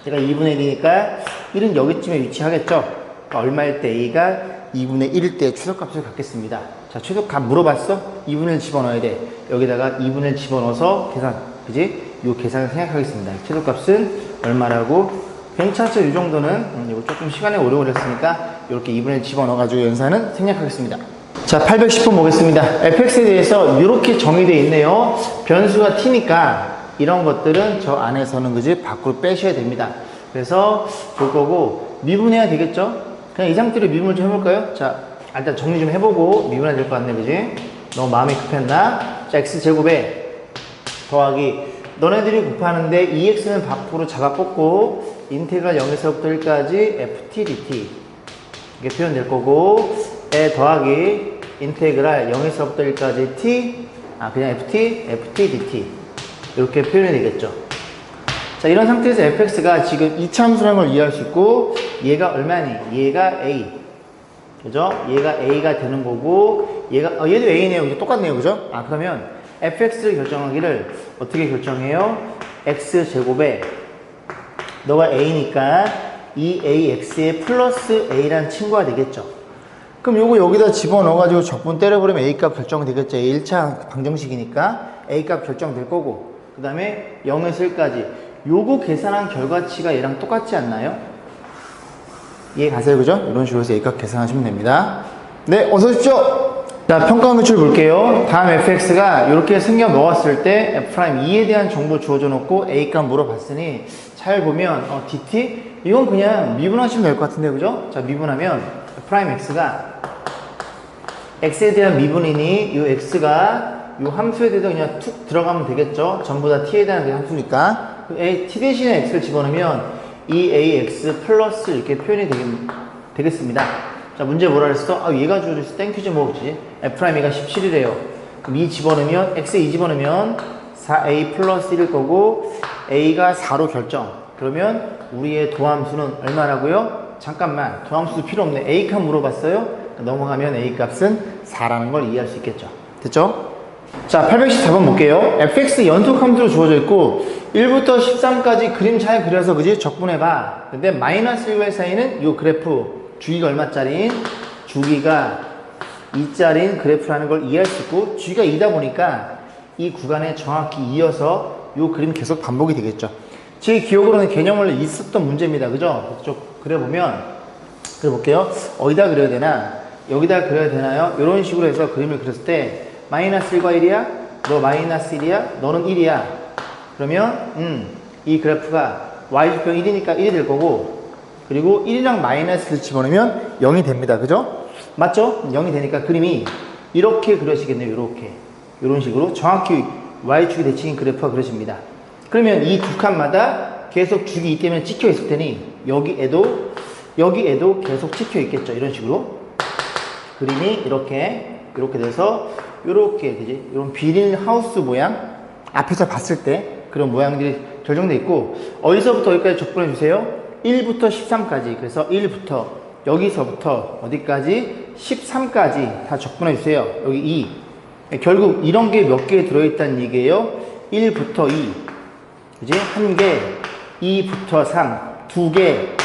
제가 2분의 1이니까 1은 여기쯤에 위치하겠죠? 그러니까 얼마일 때 A가 2분의 1일 때 최소값을 갖겠습니다. 자, 최소값 물어봤어? 2분의 1 집어넣어야 돼. 여기다가 2분의 1 집어넣어서 계산, 그지? 요 계산을 생각하겠습니다. 최소값은 얼마라고? 괜찮죠? 이 정도는. 이거 조금 시간이 오래 걸렸으니까 이렇게 2분의 1 집어넣어가지고 연산은 생략하겠습니다. 자, 810번 보겠습니다. fx에 대해서 이렇게 정의되어 있네요. 변수가 t니까 이런 것들은 저 안에서는 그지 밖으로 빼셔야 됩니다. 그래서 볼 거고 미분해야 되겠죠? 그냥 이 상태로 미분을 좀 해볼까요? 자, 일단 정리 좀 해보고 미분해야 될 것 같네, 그지? 너무 마음이 급했나? 자, x제곱에 더하기 너네들이 곱하는데 2x는 밖으로 잡아 뽑고 인테그랄 0에서부터 1까지 ft dt 이게 표현될 거고 에 더하기 인테그랄 0에서부터 1까지 t 그냥 ft dt 이렇게 표현이 되겠죠. 자, 이런 상태에서 fx가 지금 이차함수라는 걸 이해할 수 있고 얘가 얼마니? 얘가 a 그죠? 얘가 a가 되는 거고 얘가 얘도 a네요. 그죠? 똑같네요. 그죠? 그러면 fx를 결정하기를 어떻게 결정해요? x제곱에 너가 a니까 2ax에 플러스 a란 친구가 되겠죠. 그럼 요거 여기다 집어넣어가지고 적분 때려버리면 a값 결정되겠죠. 1차 방정식이니까 a값 결정될 거고 그 다음에 0에서 1까지 요거 계산한 결과치가 얘랑 똑같지 않나요? 이해 가세요? 그죠? 이런 식으로 해서 a값 계산하시면 됩니다. 네, 어서 오십시오. 자, 평가 매출 볼게요. 다음 fx가 이렇게 생겨 먹었을 때 f'2에 대한 정보 주어져 놓고 a값 물어봤으니 잘 보면 dt 이건 그냥 미분하시면 될 것 같은데 그죠? 자, 미분하면 f'x가 x에 대한 미분이니 이 x가 이 함수에 대해서 그냥 툭 들어가면 되겠죠? 전부 다 t에 대한 함수니까 t 대신에 x를 집어넣으면 2ax 플러스 이렇게 표현이 되겠습니다. 자, 문제 뭐라 그랬어? 얘가 주어졌어. 땡큐지 뭐, 그치? f'가 17이래요. 그럼 2 집어넣으면, x에 2 집어넣으면 4a 플러스 1일 거고, a가 4로 결정. 그러면 우리의 도함수는 얼마라고요? 잠깐만, 도함수 필요 없네. a값 물어봤어요? 넘어가면 a값은 4라는 걸 이해할 수 있겠죠. 됐죠? 자, 814번 볼게요. fx 연속 함수로 주어져 있고, 1부터 13까지 그림 잘 그려서, 그지? 적분해봐. 근데 마이너스 1과 사이는 이 그래프, 주기가 얼마짜리인? 주기가 2짜리인 그래프라는 걸 이해할 수 있고 주기가 2다 보니까 이 구간에 정확히 이어서 이 그림 계속 반복이 되겠죠. 제 기억으로는 개념 원래 있었던 문제입니다. 그죠? 좀 그려보면 그려볼게요. 어디다 그려야 되나? 여기다 그려야 되나요? 이런 식으로 해서 그림을 그렸을 때 마이너스 1과 1이야? 너 마이너스 1이야? 너는 1이야? 그러면 이 그래프가 y좌표 1이니까 1이 될 거고 그리고 1이랑 마이너스를 집어넣으면 0이 됩니다. 그죠? 맞죠? 0이 되니까 그림이 이렇게 그려지겠네요. 이렇게. 이런 식으로 정확히 Y축이 대칭인 그래프가 그려집니다. 그러면 이 두 칸마다 계속 축이 있기 때문에 찍혀 있을 테니 여기에도 계속 찍혀 있겠죠. 이런 식으로. 그림이 이렇게 돼서 이렇게 되지. 이런 비닐하우스 모양 앞에서 봤을 때 그런 모양들이 결정되어 있고 어디서부터 어디까지 적분해 주세요? 1부터 13까지 그래서 1부터 여기서부터 어디까지 13까지 다 적분해 주세요. 여기 2 결국 이런 게 몇 개 들어있다는 얘기예요. 1부터 2 그지? 1개 2부터 3 2개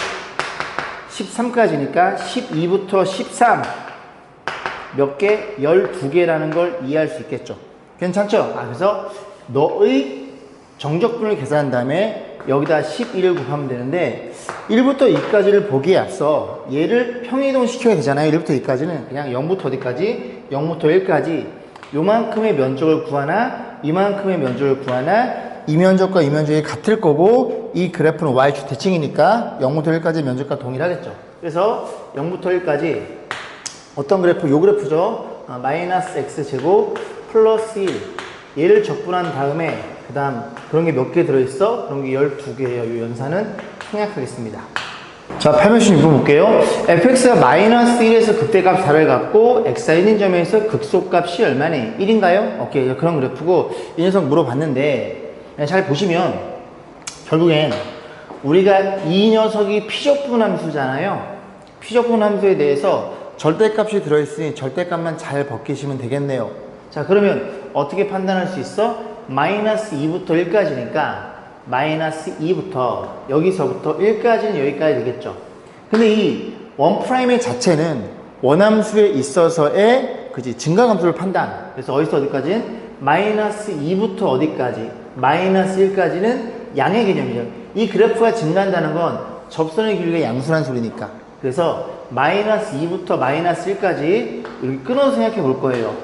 13까지니까 12부터 13 몇 개? 12개라는 걸 이해할 수 있겠죠. 괜찮죠? 그래서 너의 정적분을 계산한 다음에 여기다 11을 곱하면 되는데 1부터 2까지를 보기에 앞서 얘를 평이동 시켜야 되잖아요. 1부터 2까지는 그냥 0부터 어디까지? 0부터 1까지 요만큼의 면적을 구하나 이만큼의 면적을 구하나 이 면적과 이 면적이 같을 거고 이 그래프는 y축 대칭이니까 0부터 1까지 면적과 동일하겠죠. 그래서 0부터 1까지 어떤 그래프? 요 그래프죠. 마이너스 x제곱 플러스 1 얘를 적분한 다음에 그 다음 그런 게 몇 개 들어있어? 그런 게 12개예요. 이 연산은 생략하겠습니다. 자, 816번 볼게요. fx가 마이너스 1에서 극대값 4를 갖고 x가 1인 점에서 극소값이 얼마네? 1인가요? 오케이, 그런 그래프고 이 녀석 물어봤는데 잘 보시면 결국엔 우리가 이 녀석이 피적분 함수잖아요. 피적분 함수에 대해서 절대값이 들어있으니 절대값만 잘 벗기시면 되겠네요. 자, 그러면 어떻게 판단할 수 있어? 마이너스 2부터 1까지니까 마이너스 2부터 여기서부터 1까지는 여기까지 되겠죠. 근데 이 원프라임의 자체는 원함수에 있어서의 그지 증가함수를 판단. 그래서 어디서 어디까지는 마이너스 2부터 어디까지 마이너스 1까지는 양의 개념이죠. 이 그래프가 증가한다는 건 접선의 길이가 양수란 소리니까. 그래서 마이너스 2부터 마이너스 1까지 이렇게 끊어서 생각해 볼 거예요.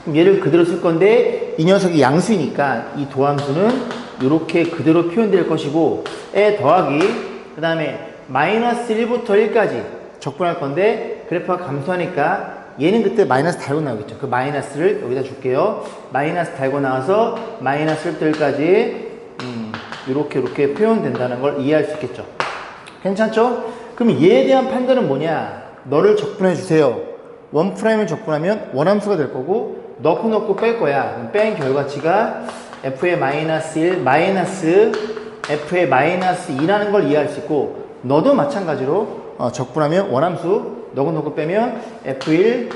그럼 얘를 그대로 쓸 건데 이 녀석이 양수이니까 이 도함수는 이렇게 그대로 표현될 것이고 에 더하기 그 다음에 마이너스 1부터 1까지 적분할 건데 그래프가 감소하니까 얘는 그때 마이너스 달고 나오겠죠. 그 마이너스를 여기다 줄게요. 마이너스 달고 나와서 마이너스 1부터 1까지 이렇게 표현된다는 걸 이해할 수 있겠죠. 괜찮죠? 그럼 얘에 대한 판단은 뭐냐? 너를 적분해 주세요. 원프라임을 적분하면 원함수가 될 거고 넣고 뺄 거야. 그럼 뺀 결과치가 f의 마이너스 1 마이너스 f의 마이너스 2라는 걸 이해할 수 있고 너도 마찬가지로 적분하면 원함수 넣고 빼면 f1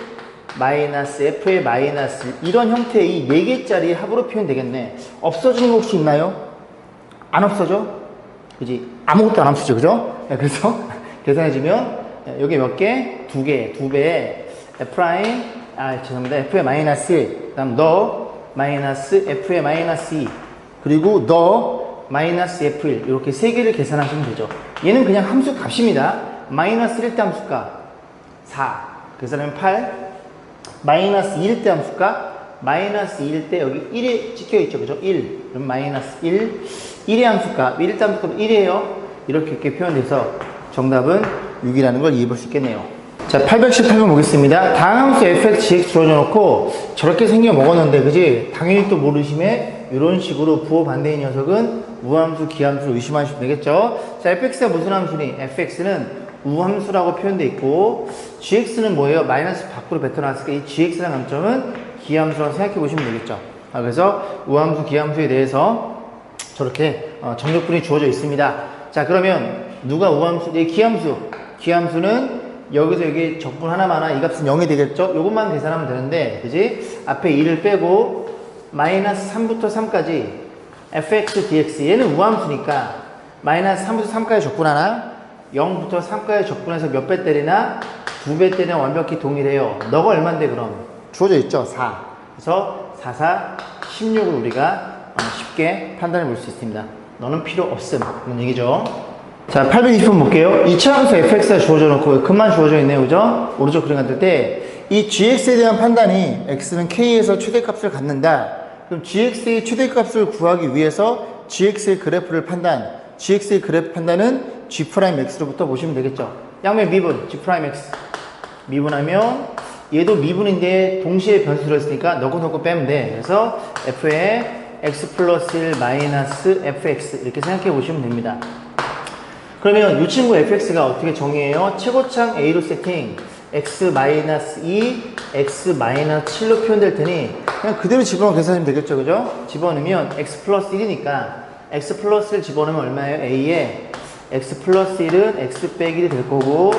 마이너스 f의 마이너스 1 이런 형태의 이 4개짜리 합으로 표현되겠네. 없어지는 거 혹시 있나요? 안 없어져? 그지? 아무것도 안 없어져. 그죠? 그래서 계산해주면 여기 몇 개? 2개. 2배에 죄송합니다. f의 마이너스 1. 그 다음 너 마이너스 f의 마이너스 2. 그리고 너 마이너스 f1. 이렇게 3개를 계산하시면 되죠. 얘는 그냥 함수 값입니다. 마이너스 1대 함수값 4. 계산하면 8. 마이너스 2일 때 함수값 마이너스 2일 때 여기 1에 찍혀있죠. 그죠? 1. 그럼 마이너스 1. 1의 함수값 1일 때 함수값 1이에요. 이렇게 표현돼서 정답은 6이라는 걸 이해해 볼 수 있겠네요. 자, 818번 보겠습니다. 다항함수 fx, gx 주어져 놓고 저렇게 생겨 먹었는데, 그지? 당연히 또 모르심에 이런 식으로 부호 반대인 녀석은 우함수, 기함수로 의심하시면 되겠죠? 자, fx가 무슨 함수니? fx는 우함수라고 표현되어 있고, gx는 뭐예요? 마이너스 밖으로 뱉어놨으니까 이 gx라는 감점은 기함수라고 생각해 보시면 되겠죠? 그래서 우함수, 기함수에 대해서 저렇게 정적분이 주어져 있습니다. 자, 그러면 누가 우함수, 기함수는 여기서 여기 적분 하나만 이 값은 0이 되겠죠? 요것만 계산하면 되는데, 그지? 앞에 2를 빼고 마이너스 3부터 3까지 fx, dx 얘는 우함수니까 마이너스 3부터 3까지 적분하나 0부터 3까지 적분해서 몇 배 때리나 2배 때리나 완벽히 동일해요. 너가 얼만데 그럼? 주어져 있죠? 4. 그래서 4, 4, 16을 우리가 쉽게 판단해 볼 수 있습니다. 너는 필요 없음. 그런 얘기죠. 자, 820번 볼게요. 이차함수 fx가 주어져 놓고 근만 주어져 있네요. 그죠? 오른쪽 그림 같을 때 이 gx에 대한 판단이 x는 k에서 최대값을 갖는다. 그럼 gx의 최대값을 구하기 위해서 gx의 그래프를 gx의 그래프 판단은 g'x로부터 보시면 되겠죠. 양면 미분 g'x 미분하면 얘도 미분인데 동시에 변수 들어있으니까 넣고 빼면 돼. 그래서 f의 x 플러스 1 마이너스 fx 이렇게 생각해 보시면 됩니다. 그러면 이 친구 fx가 어떻게 정의해요? 최고창 a로 세팅 x-2, x-7로 표현될 테니 그냥 그대로 집어넣어 계산하면 되겠죠. 그죠? 집어넣으면 x 플러스 1이니까 x 플러스 1 집어넣으면 얼마예요? a에 x 플러스 1은 x 빼기 1이 될 거고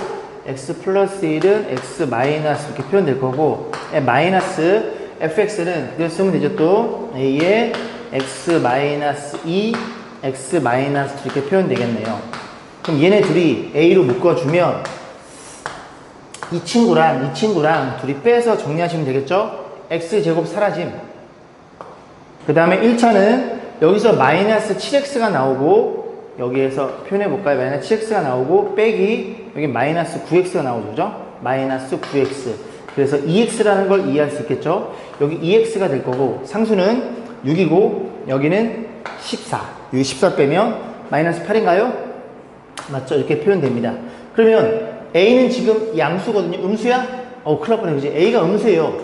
x 플러스 1은 x 마이너스 이렇게 표현될 거고 마이너스 fx는 그대로 쓰면 되죠. 또 a에 x 마이너스 2, x 마이너스 이렇게 표현되겠네요. 그럼 얘네 둘이 a로 묶어주면 이 친구랑 둘이 빼서 정리하시면 되겠죠? x제곱 사라짐. 그 다음에 1차는 여기서 마이너스 7x가 나오고 여기에서 표현해볼까요? 마이너스 7x가 나오고 빼기 여기 마이너스 9x가 나오죠. 그죠? 마이너스 9x. 그래서 2x라는 걸 이해할 수 있겠죠? 여기 2x가 될 거고 상수는 6이고 여기는 14. 여기 14 빼면 마이너스 8인가요? 맞죠? 이렇게 표현됩니다. 그러면 A는 지금 양수거든요. 음수야? 큰일 날 뻔해. 그지? A가 음수예요.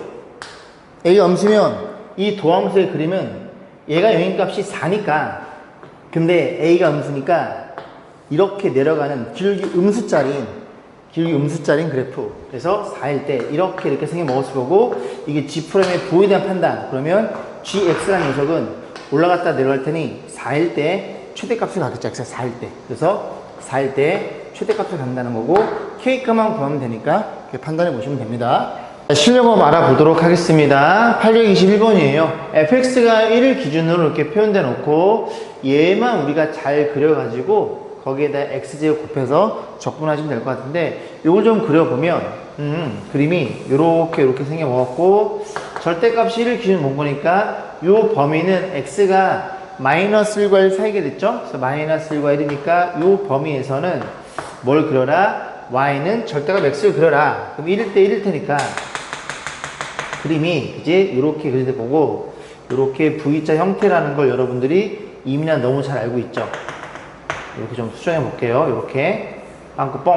A가 음수면 이 도함수의 그림은 얘가 영인값이 4니까, 근데 A가 음수니까 이렇게 내려가는 기울기 음수짜리인 그래프. 그래서 4일 때 이렇게 생겨 먹었을 거고, 이게 G'의 부호에 대한 판단. 그러면 GX라는 녀석은 올라갔다 내려갈 테니 4일 때 최대값을 갖겠죠. X가 4일 때. 그래서 4일 때 최대값을 갖는다는 거고, K값만 구하면 되니까 이렇게 판단해 보시면 됩니다. 실력업 알아보도록 하겠습니다. 821번이에요. fx가 1을 기준으로 이렇게 표현돼 놓고 얘만 우리가 잘 그려가지고 거기에다 x제곱 곱해서 적분하시면 될 것 같은데, 이걸 좀 그려보면 그림이 이렇게 생겨 먹었고, 절대값이 1을 기준으로 본 거니까 이 범위는 x가 마이너스 1과 1 사이게 됐죠? 그래서 마이너스 1과 1이니까 이 범위에서는 뭘 그려라? y는 절대값 x를 그려라. 그럼 1일 때 1일 테니까 그림이 이제 이렇게 그릴 때 보고, 이렇게 V자 형태라는 걸 여러분들이 이미 너무 잘 알고 있죠. 이렇게 좀 수정해 볼게요. 이렇게 빵꾸 뻥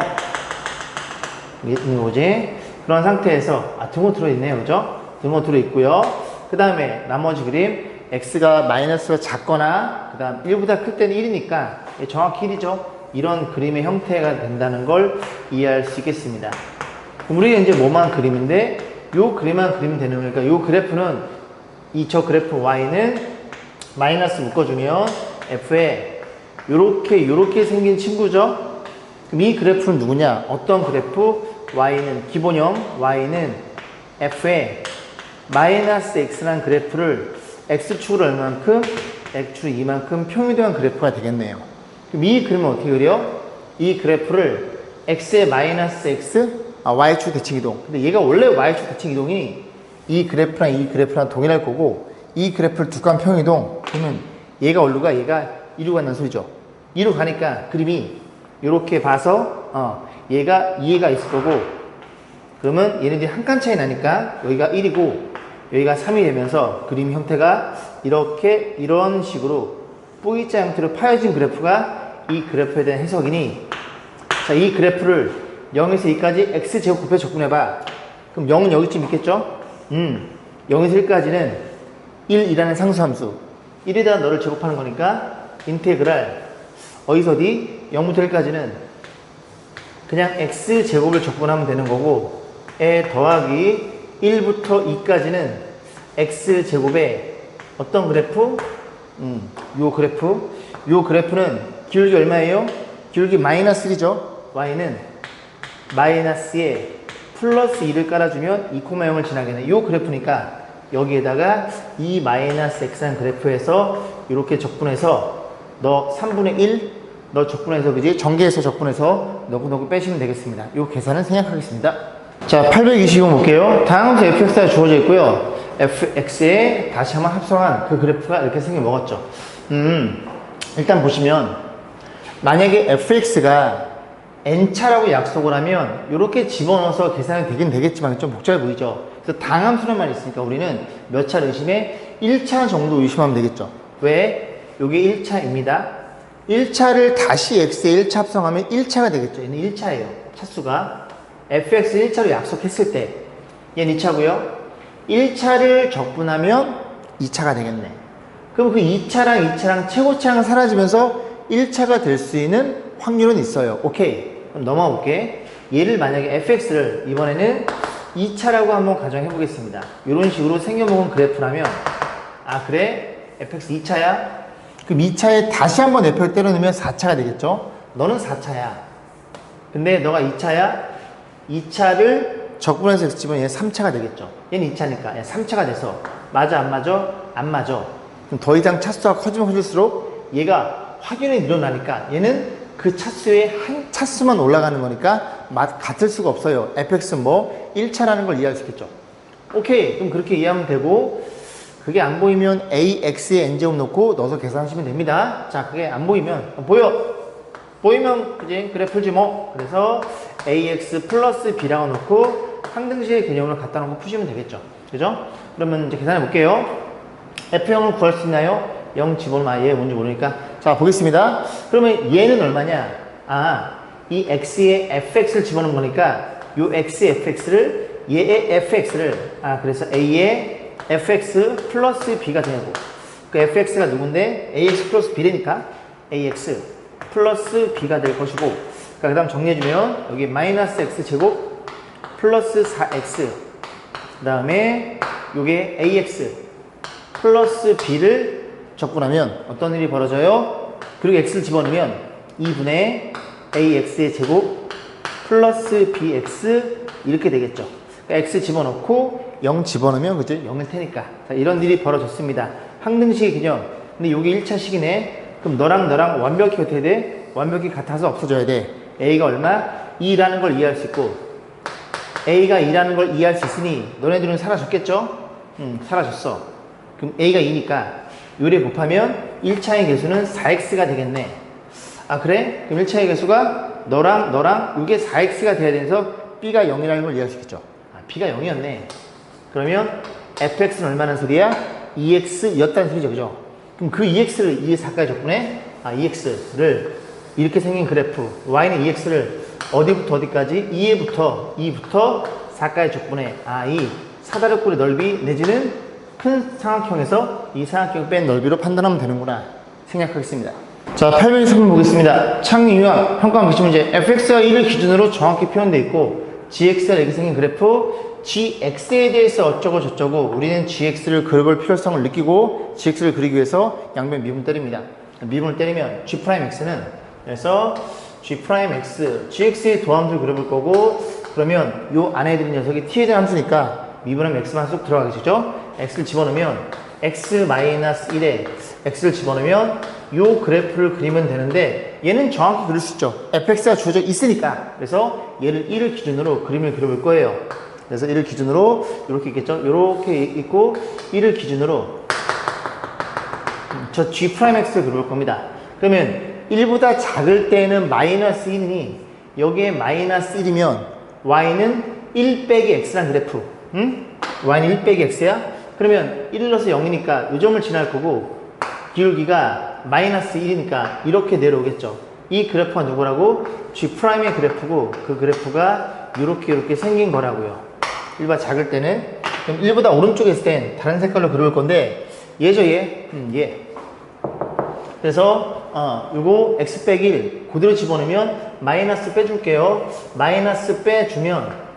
있는 거지. 그런 상태에서 등호 들어있네요. 그죠? 등호 들어있고요. 그 다음에 나머지 그림, x가 마이너스가 작거나 그 다음 1보다 클 때는 1이니까 정확히 1이죠. 이런 그림의 형태가 된다는 걸 이해할 수 있겠습니다. 그럼 우리가 이제 뭐만 그림인데, 요 그림만 그리면 되는 거니까, 요 그래프는 저 그래프 y는 마이너스 묶어주면 f에 요렇게 생긴 친구죠. 그럼 이 그래프는 누구냐? 어떤 그래프? y는 기본형, y는 f에 마이너스 x라는 그래프를 x축을 얼만큼? x축을 이만큼 평유도한 그래프가 되겠네요. 그럼 이 그림은 어떻게 그려? 이 그래프를 x에 마이너스 x, y축 대칭 이동. 근데 얘가 원래 y축 대칭 이동이 이 그래프랑 동일할 거고, 이 그래프를 두 칸 평이동. 그러면 얘가 어디로 가? 얘가 이리로 간다는 소리죠. 이리로 가니까 그림이 이렇게 봐서 얘가 2가 있을 거고, 그러면 얘네들이 한 칸 차이 나니까 여기가 1이고 여기가 3이 되면서 그림 형태가 이런 식으로 V자 형태로 파여진 그래프가 이 그래프에 대한 해석이니, 자, 이 그래프를 0에서 2까지 x제곱 곱해 적분해봐. 그럼 0은 여기쯤 있겠죠? 0에서 1까지는 1이라는 상수함수. 1에다 너를 제곱하는 거니까 인테그랄 어디서 어디? 0부터 1까지는 그냥 x제곱을 적분하면 되는 거고, 에 더하기 1부터 2까지는 x제곱의 어떤 그래프? 요 그래프는 기울기 얼마예요? 기울기 마이너스 1이죠? y는 마이너스에 플러스 2를 깔아주면 2,0을 지나게 요 그래프니까 여기에다가 이 마이너스 x라는 그래프에서 이렇게 적분해서 너 3분의 1, 너 적분해서 그지? 전개해서 적분해서 너구 빼시면 되겠습니다. 요 계산은 생략하겠습니다. 자, 825 볼게요. 다음부터 fx가 주어져 있고요. fx에 다시 한번 합성한 그 그래프가 이렇게 생겨 먹었죠. 일단 보시면 만약에 fx가 n차라고 약속을 하면 이렇게 집어넣어서 계산이 되긴 되겠지만 좀 복잡해 보이죠. 그래서 당함수란 말이 있으니까 우리는 몇 차를 의심해? 1차 정도 의심하면 되겠죠. 왜? 요게 1차입니다. 1차를 다시 x에 1차 합성하면 1차가 되겠죠. 얘는 1차예요. 차수가. fx 1차로 약속했을 때 얘는 2차고요. 1차를 적분하면 2차가 되겠네. 그럼 그 2차랑 최고차가 사라지면서 1차가 될 수 있는 확률은 있어요. 오케이. 그럼 넘어가 볼게. 얘를 만약에 fx를 이번에는 2차라고 한번 가정해 보겠습니다. 이런 식으로 생겨먹은 그래프라면, 그래? fx 2차야? 그럼 2차에 다시 한번 f를 때려 넣으면 4차가 되겠죠? 너는 4차야. 근데 너가 2차야? 2차를 적분해서 x 집으면 얘는 3차가 되겠죠? 얘는 2차니까 얘는 3차가 돼서 맞아 안 맞아? 안 맞아. 그럼 더 이상 차수가 커지면 커질수록 얘가 확연히 늘어나니까 얘는 그 차수의 한 차수만 올라가는 거니까 같을 수가 없어요. fx는 뭐 1차라는 걸 이해할 수 있겠죠. 오케이. 그럼 그렇게 이해하면 되고, 그게 안 보이면 ax에 n제곱 넣고 넣어서 계산하시면 됩니다. 자, 그게 안 보이면 보이면 그지? 그래 풀지 뭐. 그래서 ax 플러스 b라고 넣고 항등식의 개념을 갖다 놓고 푸시면 되겠죠. 그죠? 그러면 이제 계산해 볼게요. f형을 구할 수 있나요? 0 집어넣으면 얘 뭔지 모르니까. 자, 보겠습니다. 그러면 얘는 얼마냐? 이 x에 fx를 집어넣은 거니까 요 x의 fx를 얘의 fx를 그래서 a의 fx 플러스 b가 되고 그 fx가 누군데 ax 플러스 b라니까 ax 플러스 b가 될 것이고 그 다음 정리해주면 여기 마이너스 x 제곱 플러스 4x 그 다음에 요게 ax 플러스 b를 적분하면 어떤 일이 벌어져요? 그리고 x를 집어넣으면 2분의 ax의 제곱 플러스 bx 이렇게 되겠죠. 그러니까 x 집어넣고 0 집어넣으면 그죠? 0일 테니까. 자, 이런 일이 벌어졌습니다. 항등식의 개념. 근데 요게 1차 식이네. 그럼 너랑 완벽히 어떻게 돼? 완벽히 같아서 없어져야 돼. a가 얼마? 2라는 걸 이해할 수 있고 a가 2라는 걸 이해할 수 있으니 너네들은 사라졌겠죠? 사라졌어. 그럼 a가 2니까 요래 곱하면 1차의 개수는 4x가 되겠네. 그래? 그럼 1차의 개수가 너랑 이게 4x가 돼야 돼서 b가 0이라는 걸 이해할 수 있겠죠. b가 0이었네. 그러면 fx는 얼마나 소리야? 2x였다는 소리죠. 그죠? 그럼 그 2x를 2의 4까지 적분해? 2x를 이렇게 생긴 그래프 y는 2x를 어디부터 어디까지? 2부터 4까지 적분해. 이 사다리꼴의 넓이 내지는 큰 삼각형에서 이 삼각형 뺀 넓이로 판단하면 되는구나 생략하겠습니다. 자, 8번의 설문 보겠습니다. 창의 유형 평가 기출 문제. fx가 1을 기준으로 정확히 표현되어 있고 gx가 이렇게 생긴 그래프 gx에 대해서 어쩌고 저쩌고 우리는 gx를 그려볼 필요성을 느끼고 gx를 그리기 위해서 양변 미분 때립니다. 미분을 때리면 g'x는 그래서 g'x gx의 도함수를 그려볼 거고 그러면 요 안에 들은 녀석이 t에 대한 함수니까 미분하면 x만 쏙 들어가겠죠? x를 집어넣으면 x-1에 x를 집어넣으면 요 그래프를 그리면 되는데 얘는 정확히 그릴 수 있죠. fx가 주어져 있으니까. 그래서 얘를 1을 기준으로 그림을 그려볼 거예요. 그래서 1을 기준으로 이렇게 있겠죠. 이렇게 있고 1을 기준으로 저 g'x를 그려볼 겁니다. 그러면 1보다 작을 때는 마이너스 1이니 여기에 마이너스 1이면 y는 1 빼기 x란 그래프. y는 1 빼기 x야? 그러면 1을 넣어서 0이니까 요 점을 지날 거고 기울기가 마이너스 1이니까 이렇게 내려오겠죠. 이 그래프가 누구라고? G'의 그래프고 그 그래프가 이렇게 생긴 거라고요. 1보다 작을 때는 그럼 1보다 오른쪽에 있을 땐 다른 색깔로 그려볼 건데 얘죠 얘? 얘. 그래서 요거 x 빼기 1 그대로 집어넣으면 마이너스 빼줄게요. 마이너스 빼주면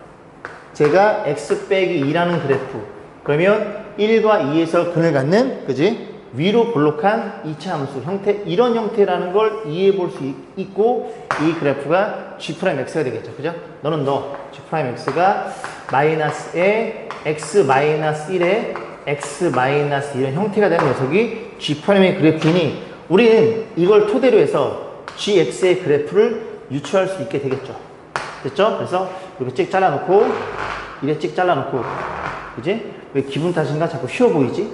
제가 x 빼기 2라는 그래프 그러면 1과 2에서 근을 갖는 그지? 위로 볼록한 2차 함수 형태 이런 형태라는 걸 이해해 볼 수 있고 이 그래프가 g'x가 되겠죠. 그죠? 너는 g'x가 마이너스에 x-1에 x-1 이런 형태가 되는 녀석이 g'의 그래프이니 우리는 이걸 토대로 해서 gx의 그래프를 유추할 수 있게 되겠죠. 됐죠? 그래서 이렇게 찍 잘라놓고 이래 찍 잘라놓고 그지? 왜 기분 탓인가 자꾸 휘어 보이지?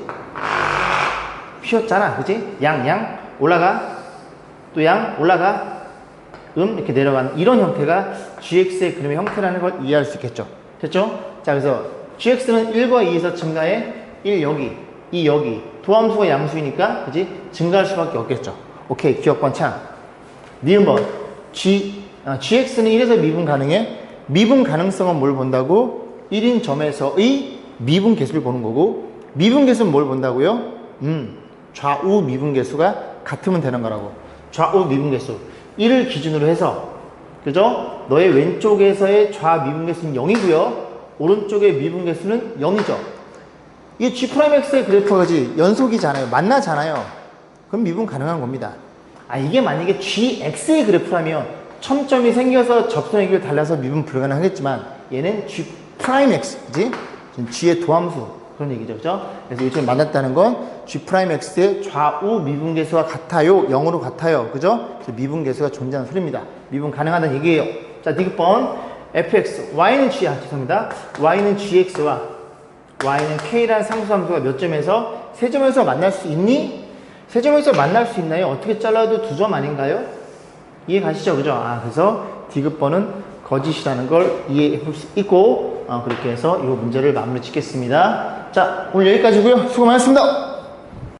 휘었잖아 그지? 양 올라가 또 양 올라가 이렇게 내려가는 이런 형태가 gx의 그림의 형태라는 걸 이해할 수 있겠죠. 됐죠? 자 그래서 gx는 1과 2에서 증가해 1 여기 2 여기 도함수가 양수이니까 그지? 증가할 수밖에 없겠죠. 오케이 기억번 창 니은번 gx는 1에서 미분 가능해? 미분 가능성은 뭘 본다고? 1인 점에서의 미분 개수를 보는 거고 미분 개수는 뭘 본다고요? 좌우 미분 개수가 같으면 되는 거라고. 좌우 미분 개수 1을 기준으로 해서 그죠? 너의 왼쪽에서의 좌 미분 개수는 0이고요 오른쪽의 미분 개수는 0이죠. 이 g'x의 그래프가 연속이잖아요. 만나잖아요. 그럼 미분 가능한 겁니다. 이게 만약에 gx의 그래프라면 첨점이 생겨서 접선의 길을 달라서 미분 불가능하겠지만 얘는 g'x 그지? g의 도함수 그런 얘기죠. 그죠? 그래서 요즘 만났다는 건 g'x의 좌우 미분계수가 같아요. 0으로 같아요. 그죠? 그래서 미분계수가 존재하는 소리입니다. 미분 가능하다는 얘기예요. 자, 디귿번 fx, y는 죄송합니다. y는 gx와 y는 k라는 상수함수가 몇 점에서? 세 점에서 만날 수 있니? 세 점에서 만날 수 있나요? 어떻게 잘라도 두 점 아닌가요? 이해 가시죠? 그죠? 그래서 디귿번은 거짓이라는 걸 이해해 볼 수 있고 그렇게 해서 이 문제를 마무리 짓겠습니다. 자, 오늘 여기까지고요. 수고 많았습니다.